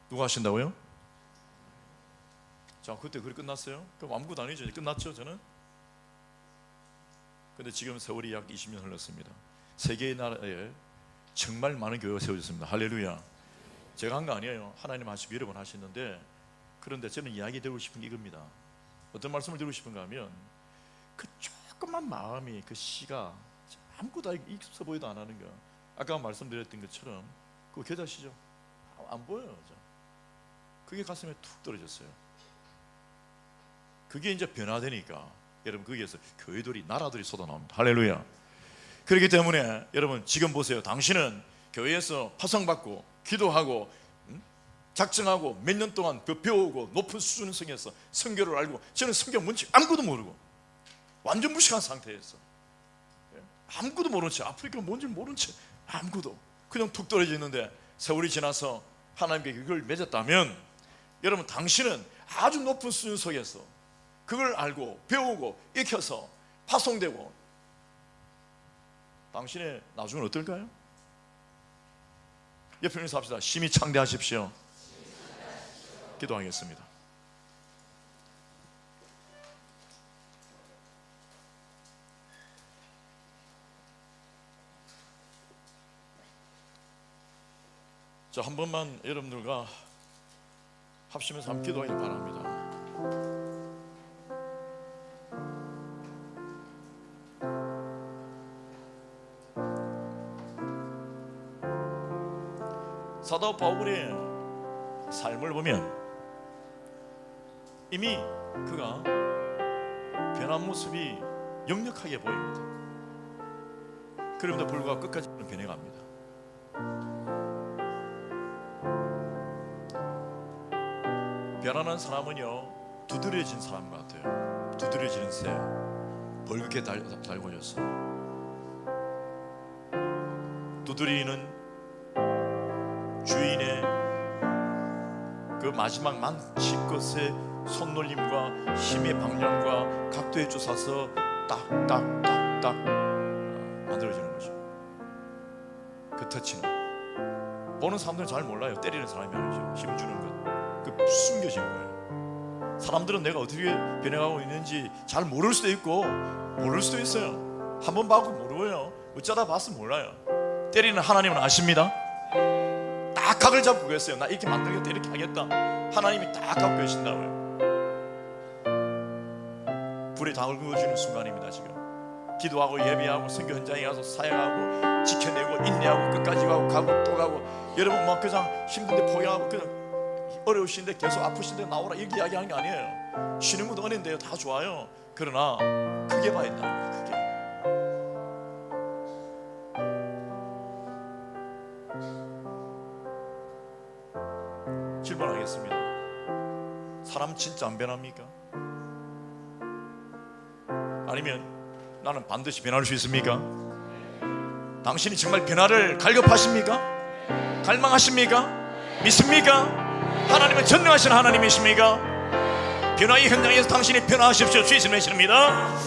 누가 하신다고요? 자, 그때 그게 끝났어요? 그럼 아무것도 아니죠. 이제 끝났죠, 저는? 근데 지금 세월이 약 20년 흘렀습니다. 세계의 나라에 정말 많은 교회가 세워졌습니다. 할렐루야. 제가 한 거 아니에요. 하나님 하시고 여러 번 하시는데, 그런데 저는 이야기 드리고 싶은 게 이겁니다. 어떤 말씀을 드리고 싶은가 하면, 그 조그만 마음이, 그 시가 아무것도 있어 보이도 안 하는 거. 아까 말씀드렸던 것처럼 그거 계좌시죠? 안 보여요. 그게 가슴에 툭 떨어졌어요. 그게 이제 변화되니까 여러분 거기에서 교회들이, 나라들이 쏟아나옵니다. 할렐루야. 그렇기 때문에 여러분 지금 보세요. 당신은 교회에서 파송받고 기도하고 작정하고 몇 년 동안 배우고 높은 수준의 성에서 성경을 알고, 저는 성경 뭔지 아무것도 모르고 완전 무식한 상태였어. 아무것도 모르는 채, 아프리카 뭔지 모르는 채 아무것도 그냥 툭 떨어져 있는데, 세월이 지나서 하나님께 그걸 맺었다면 여러분 당신은 아주 높은 수준 속에서 그걸 알고 배우고 익혀서 파송되고, 당신의 나중은 어떨까요? 옆에 있는 합시다. 심히 창대하십시오. 기도하겠습니다. 자, 한 번만 여러분들과 합심해서 한번 기도하길 바랍니다. 사도 바울의 삶을 보면 이미 그가 변한 모습이 역력하게 보입니다. 그럼에도 불구하고 끝까지 변해갑니다. 변하는 사람은요, 두드려진 사람 같아요. 두드려지는 새, 벌겋게 달궈졌어. 두드리는 주인의 그 마지막 만칠 것의 손놀림과 힘의 방향과 각도에 쫓아서 딱딱딱딱 만들어지는 거죠. 그 터치는 보는 사람들은 잘 몰라요. 때리는 사람이 아니죠. 힘주는 것, 그 숨겨진 거예요. 사람들은 내가 어떻게 변해가고 있는지 잘 모를 수도 있고 모를 수도 있어요. 한번 봐도 모르고요, 어쩌다 봐서 몰라요. 때리는 하나님은 아십니다. 딱 각을 잡고 계세요. 나 이렇게 만들겠다, 이렇게 하겠다. 하나님이 딱 갖고 계신다고요. 불에 다 얽어주는 순간입니다. 지금 기도하고 예배하고 선교 현장에 가서 사역하고 지켜내고 인내하고 끝까지 가고 또 가고, 여러분 막 그냥 힘든데 포기하고 그냥 어려우신데 계속 아프신데 나오라 이렇게 이야기하는 게 아니에요. 쉬는 것도 은혜인데요. 다 좋아요. 그러나 크게 봐야 된다는 거예요. 크게. 질문하겠습니다. 사람 진짜 안 변합니까? 아니면 나는 반드시 변할 수 있습니까? 당신이 정말 변화를 갈급하십니까? 갈망하십니까? 믿습니까? 하나님은 전능하신 하나님이십니까? 변화의 현장에서 당신이 변화하십시오. 주 예수님의 이름입니다.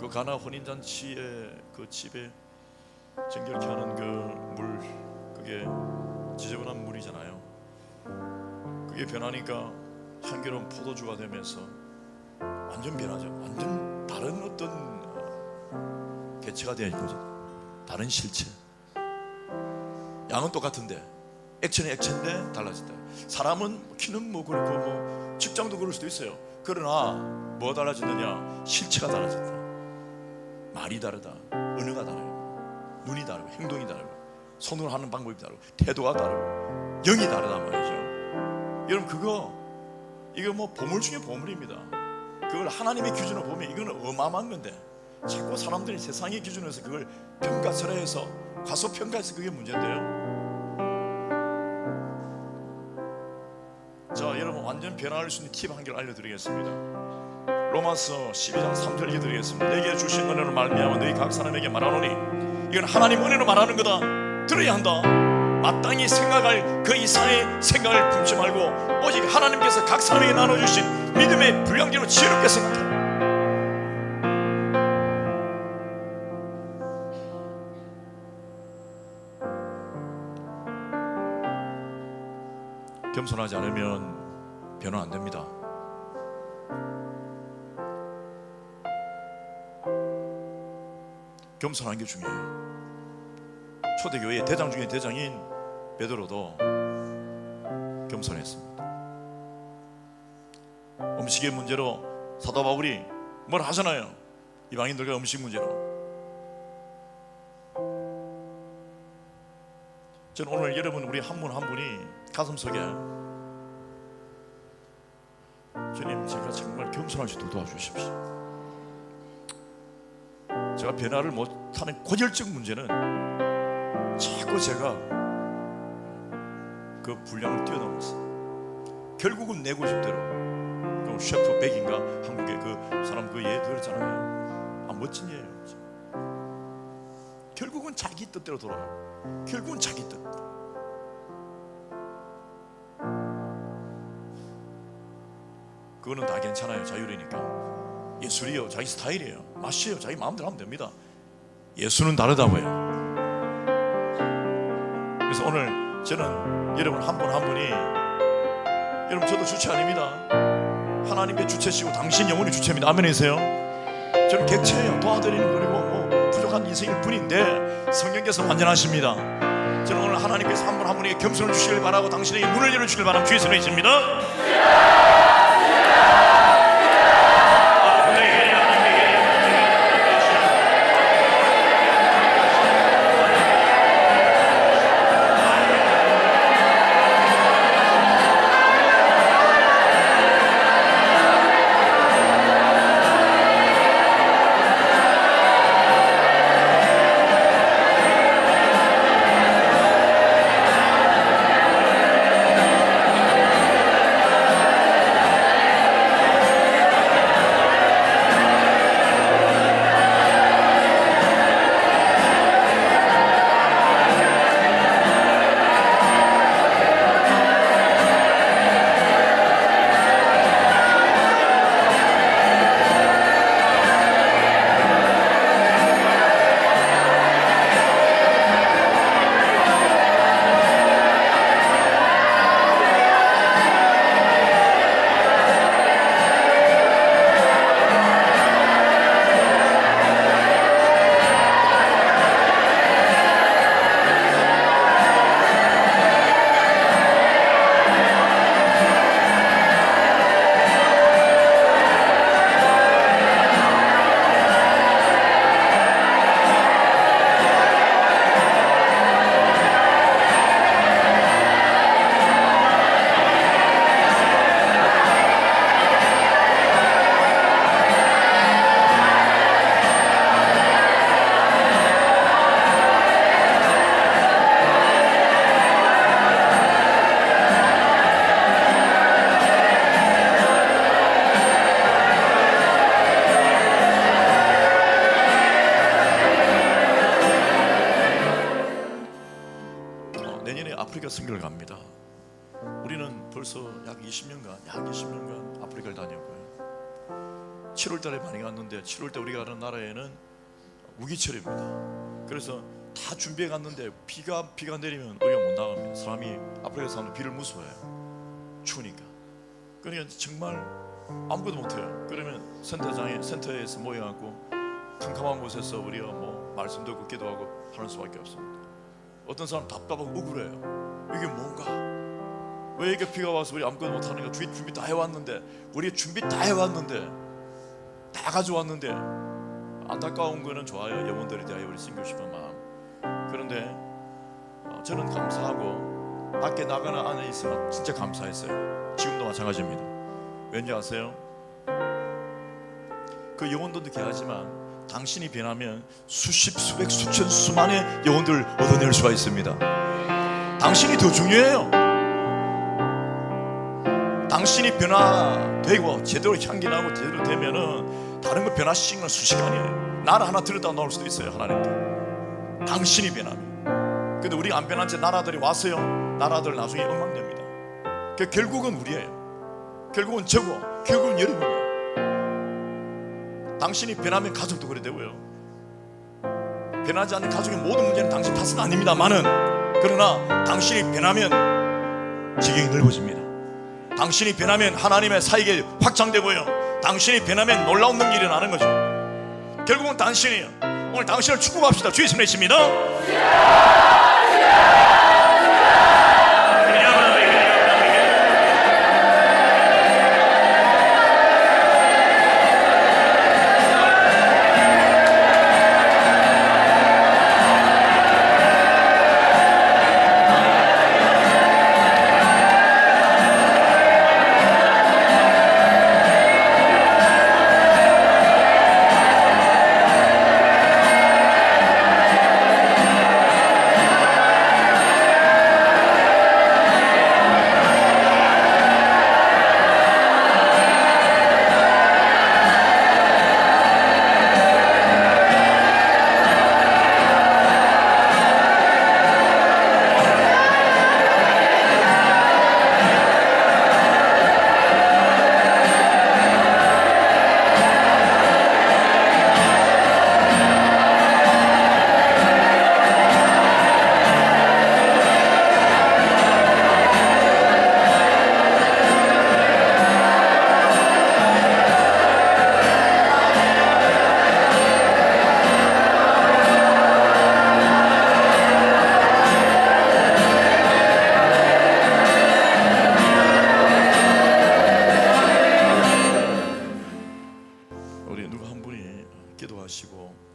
그 가나 혼인잔치에 그 집에 정결케 하는 그 물, 그게 지저분한 물이잖아요. 그게 변하니까 향기로운 포도주가 되면서 완전 변하죠. 완전 다른 어떤 개체가 되어 있는 거죠. 다른 실체. 양은 똑같은데 액체는 액체인데 달라진다. 사람은 키는 뭐 그렇고 뭐 직장도 그럴 수도 있어요. 그러나 뭐 달라지느냐? 실체가 달라진다. 말이 다르다. 언어가 다르고 눈이 다르고 행동이 다르고 손으로 하는 방법이 다르고 태도가 다르고 영이 다르단 말이죠. 여러분 이거 뭐 보물 중에 보물입니다. 그걸 하나님의 기준으로 보면 이거는 어마어마한 건데 자꾸 사람들이 세상의 기준에서 그걸 평가절하해서 과소평가해서 그게 문제인데요. 자, 여러분 완전 변화할 수 있는 팁 한 개를 알려드리겠습니다. 로마서 12장 3절 읽어드리겠습니다. 내게 주신 은혜로 말미암아 너희 각 사람에게 말하노니 이건 하나님 은혜로 말하는 거다. 들어야 한다. 마땅히 생각할 그 이상의 생각을 품지 말고 오직 하나님께서 각 사람에게 나눠주신 믿음의 분량대로 지혜롭게 생각해라. 겸손하지 않으면 변화 안 됩니다. 겸손한 게 중요해요. 초대교회의 대장 중에 대장인 베드로도 겸손했습니다. 음식의 문제로 사도 바울이 뭘 하잖아요. 이방인들과 음식 문제로. 저는 오늘 여러분 우리 한 분 한 분이 가슴속에 주님 제가 정말 겸손할 수 있도록 도와주십시오. 제가 변화를 못하는 고질적 문제는 자꾸 제가 그 분량을 뛰어넘었어요. 결국은 내 고집대로. 그 셰프 백인가 한국의 그 사람 그 예 들었잖아요. 멋진 예예요. 결국은 자기 뜻대로 돌아가요. 결국은 자기 뜻. 그거는 다 괜찮아요. 자율이니까. 예술이요 자기 스타일이에요. 맛이에요 자기 마음대로 하면 됩니다. 예수는 다르다고요. 그래서 오늘 저는 여러분 한 분 한 분이 여러분 저도 주체 아닙니다. 하나님의 주체시고 당신 영혼이 주체입니다. 아멘이세요? 저는 객체예요. 도와드리는 그리고 뭐 부족한 인생일 뿐인데 성령께서 완전하십니다. 저는 오늘 하나님께서 한 분 한 분에게 겸손을 주시길 바라고 당신에게 문을 열어주길 바라면 주의 손에 있습니다. 아프리카 선교를 갑니다. 우리는 벌써 약 20년간 아프리카를 다녔고요. 7월 달에 많이 갔는데 7월 때 우리가 가는 나라에는 우기철입니다. 그래서 다 준비해 갔는데 비가 내리면 우리가 못 나갑니다. 사람이 아프리카 사람도 비를 무서워해요. 추우니까. 그러니까 정말 아무것도 못해요. 그러면 센터에서 모여갖고 캄캄한 곳에서 우리가 뭐 말씀도 듣고 기도하고 하는 수밖에 없습니다. 어떤 사람 답답하고 억울해요. 이게 뭔가? 왜 이렇게 비가 와서 우리 아무것도 못하는가? 준비 다 해왔는데, 우리 준비 다 해왔는데, 다 가져왔는데, 안타까운 거는 좋아요. 영혼들에 대하여 우리 섬기고 싶은 마음. 그런데 저는 감사하고 밖에 나가는 안에 있으면 진짜 감사했어요. 지금도 마찬가지입니다. 왠지 아세요? 그 영혼들도 귀하지만 당신이 변하면 수십, 수백, 수천, 수만의 영혼들을 얻어낼 수가 있습니다. 당신이 더 중요해요. 당신이 변화되고 제대로 향기 나고 제대로 되면은 다른 거 변화시키는 건 수시간이에요. 나라 하나 들었다 나올 수도 있어요. 하나님께 당신이 변하면. 근데 우리가 안 변한 채 나라들이 왔어요. 나라들 나중에 엉망됩니다. 결국은 우리예요. 결국은 저고, 결국은 여러분이에요. 당신이 변하면 가족도 그래 되고요. 변하지 않는 가족의 모든 문제는 당신 탓은 아닙니다만은, 그러나 당신이 변하면 지경이 넓어집니다. 당신이 변하면 하나님의 사역이 확장되고요. 당신이 변하면 놀라운 능력이 일어나는 거죠. 결국은 당신이에요. 오늘 당신을 축복합시다. 주의 이름 내십니다.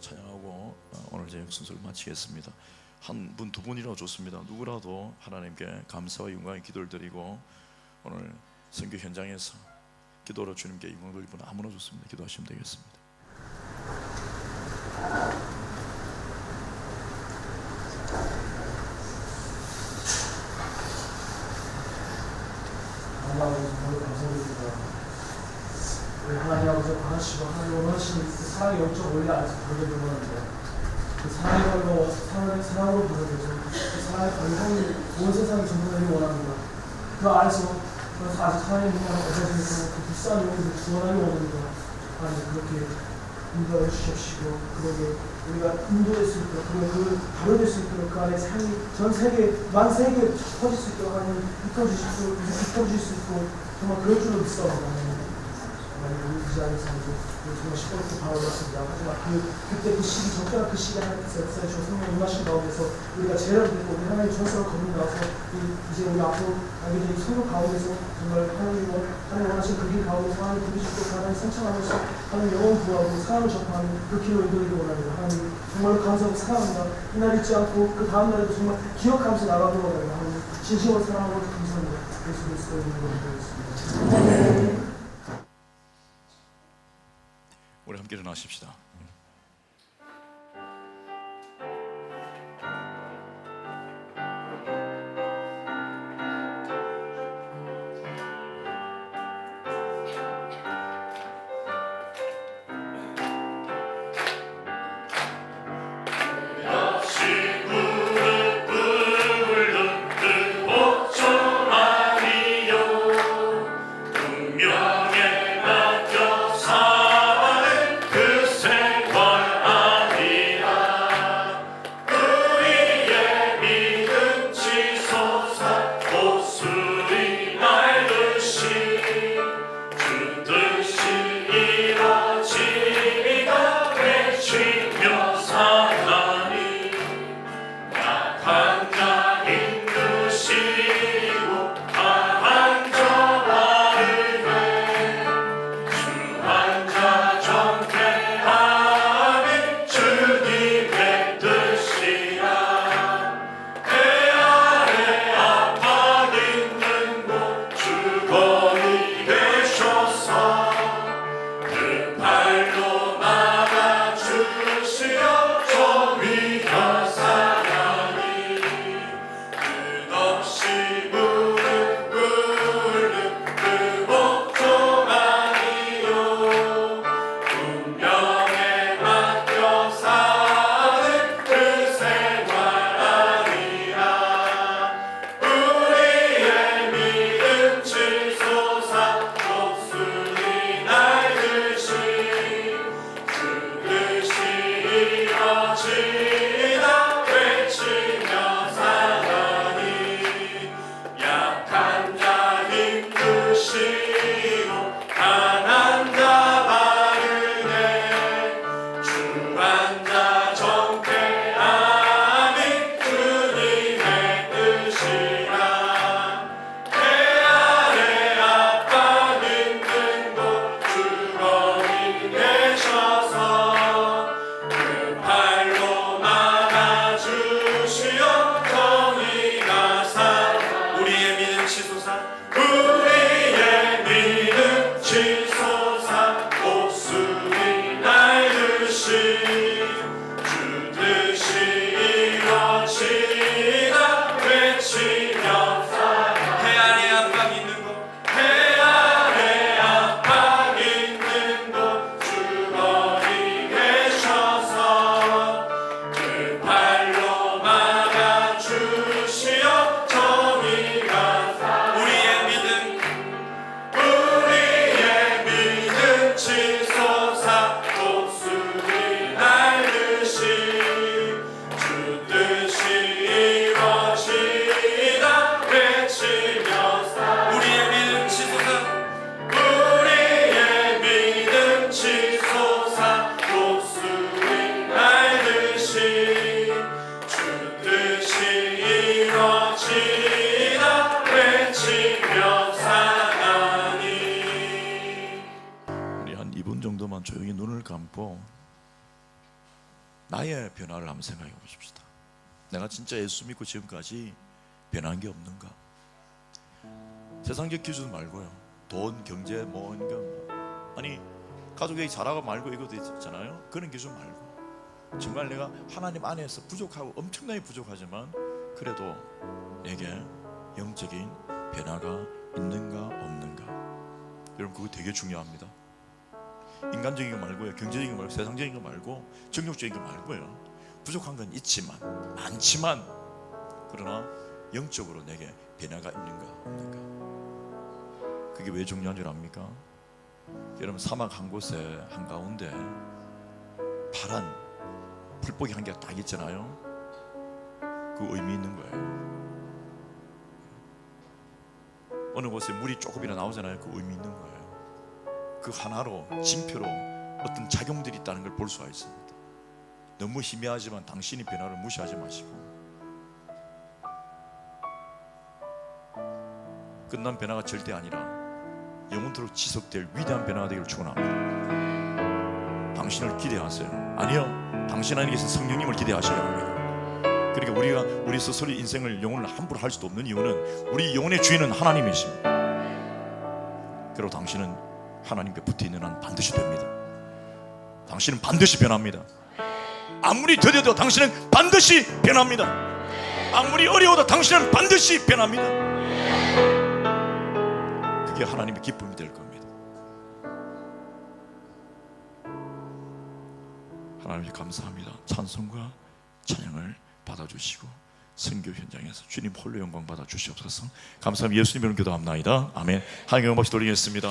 찬양하고 오늘 제 순서를 마치겠습니다. 한 분, 두 분이라도 좋습니다. 누구라도 하나님께 감사와 영광의 기도를 드리고 오늘 선교 현장에서 기도로 주님께 영광을 돌릴 분 아무나 좋습니다. 기도하시면 되겠습니다. 정말 감사드립니다. 하나님 아버지 강하시고 하나님 원하시는 그 사랑의 영적 원리 안에서 보내는 건데 그 사랑의 발로 사랑으로 보내줘서 그 사랑의 발성이 온 세상에 전부되길 원합니다. 그 안에서 아직 하나님 영광을 얻어지면서 그 비싼 영혼을 구원하기 원합니다. 하나님 그렇게 인도해 주십시오. 그러게 우리가 인도될 수 있도록 그 발효될 수 있도록 그 안에 삶이 전 세계 만 세계에 퍼질 수 있도록 하나님 이끌어주십시오. 이끌어주실 수 있고 정말 그럴 줄로 믿사옵니다. 우리 그 자리에서 정말 시끄럽게 바라봤습니다. 하지만 그때 그 시기 적절한 그 시기에 하나님께서 역사해 주셔서 성령 임하신 가운데서 우리가 죄를 듣고 우리 하나님의 전설을 거듭나서 이제 우리 앞으로 가게 된 성령 가운데서 정말 하나님 원하시는 그 길 가운데서 하나님 부르시고 하나님 성창하면서 하나님 영혼 구하고 사랑을 접하는 그 길로 인도하기를 원합니다. 하나님 정말로 감사하고 사랑합니다. 이날 잊지 않고 그 다음 날에도 정말 기억하면서 나가도록 원합니다. 하나님 진심으로 사랑하고 감사합니다. 예수 그리스도의 이름으로 기도했습니다. 우리 함께 일어나십시다. 운명에 맡겨 살아 외치며 사나니 약한 자 힘드시고 강한 자 바르게 주한 자 정죄하니 주님의 뜻이라 내 아래 아파 있는 곳 주 거기 계셔서 그 발로 막아주시어 정의가 사랑이 끝없이 무릎 꿇는 그 복종아니요 운명에 맡겨 사는 그 생활 아니라 우리의 믿음 치솟아 목숨이 날듯이 그 뜻이 이뤄지다 외치며 사나니 약한 자 힘드시고 강한 자 바르게 주한 자 정죄하니 주님의 뜻이라 내 아래 아빠 있는 곳 주 거기 계셔서 그 발로 막아주시어 정의가 우리의 믿음 치솟아 우리의 믿음 치솟아 목숨이 날듯이 주 뜻이 이뤄지다 외치며 해 아래 압박 있는 곳 해 아래 압박 있는 곳 주 거기 계셔서 그 발로 막아주시어 정의가 우리의 믿음 치솟아 목숨이 날듯이 주 뜻이 이뤄지다 외치며 우리의 믿음 치솟아 목숨이 날듯이 주 뜻이 이뤄지다 외치며 사나니. 우리 한 2분 정도만 조용히 눈을 감고 나의 변화를 한번 생각해 보십시다. 내가 진짜 예수 믿고 지금까지 변한 게 없는가? 세상적 기준 말고요. 돈, 경제, 뭔가 아니 가족이 잘하고 말고 이것도 있잖아요. 그런 기준 말고 정말 내가 하나님 안에서 부족하고 엄청나게 부족하지만 그래도 내게 영적인 변화가 있는가 없는가. 여러분 그거 되게 중요합니다. 인간적인 거 말고요, 경제적인 거 말고, 세상적인 거 말고, 정욕적인 거 말고요. 부족한 건 있지만, 많지만, 그러나 영적으로 내게 변화가 있는가 없는가. 그게 왜 중요한 줄 압니까? 여러분 사막 한 곳에 한가운데 파란 풀뿌기 한 개가 딱 있잖아요. 그 의미 있는 거예요. 어느 곳에 물이 조금이나 나오잖아요. 그 의미 있는 거예요. 그 하나로 징표로 어떤 작용들이 있다는 걸 볼 수가 있습니다. 너무 희미하지만 당신이 변화를 무시하지 마시고 끝난 변화가 절대 아니라 영원토록 지속될 위대한 변화가 되기를 축원합니다. 당신을 기대하세요. 아니요, 당신 안에서 성령님을 기대하셔야 합니다. 그러니까 우리가 우리 스스로 인생을 영혼을 함부로 할 수도 없는 이유는 우리 영혼의 주인은 하나님이십니다. 그리고 당신은 하나님께 붙어있는 한 반드시 됩니다. 당신은 반드시 변합니다. 아무리 더뎌도 당신은 반드시 변합니다. 아무리 어려워도 당신은 반드시 변합니다. 그게 하나님의 기쁨이 될 겁니다. 하나님 감사합니다. 찬송과 찬양을 받아주시고 선교 현장에서 주님 홀로 영광 받아 주시옵소서. 감사합니다. 예수님 이름 기도합나이다. 아멘. 하나님 영광 박수 돌리겠습니다.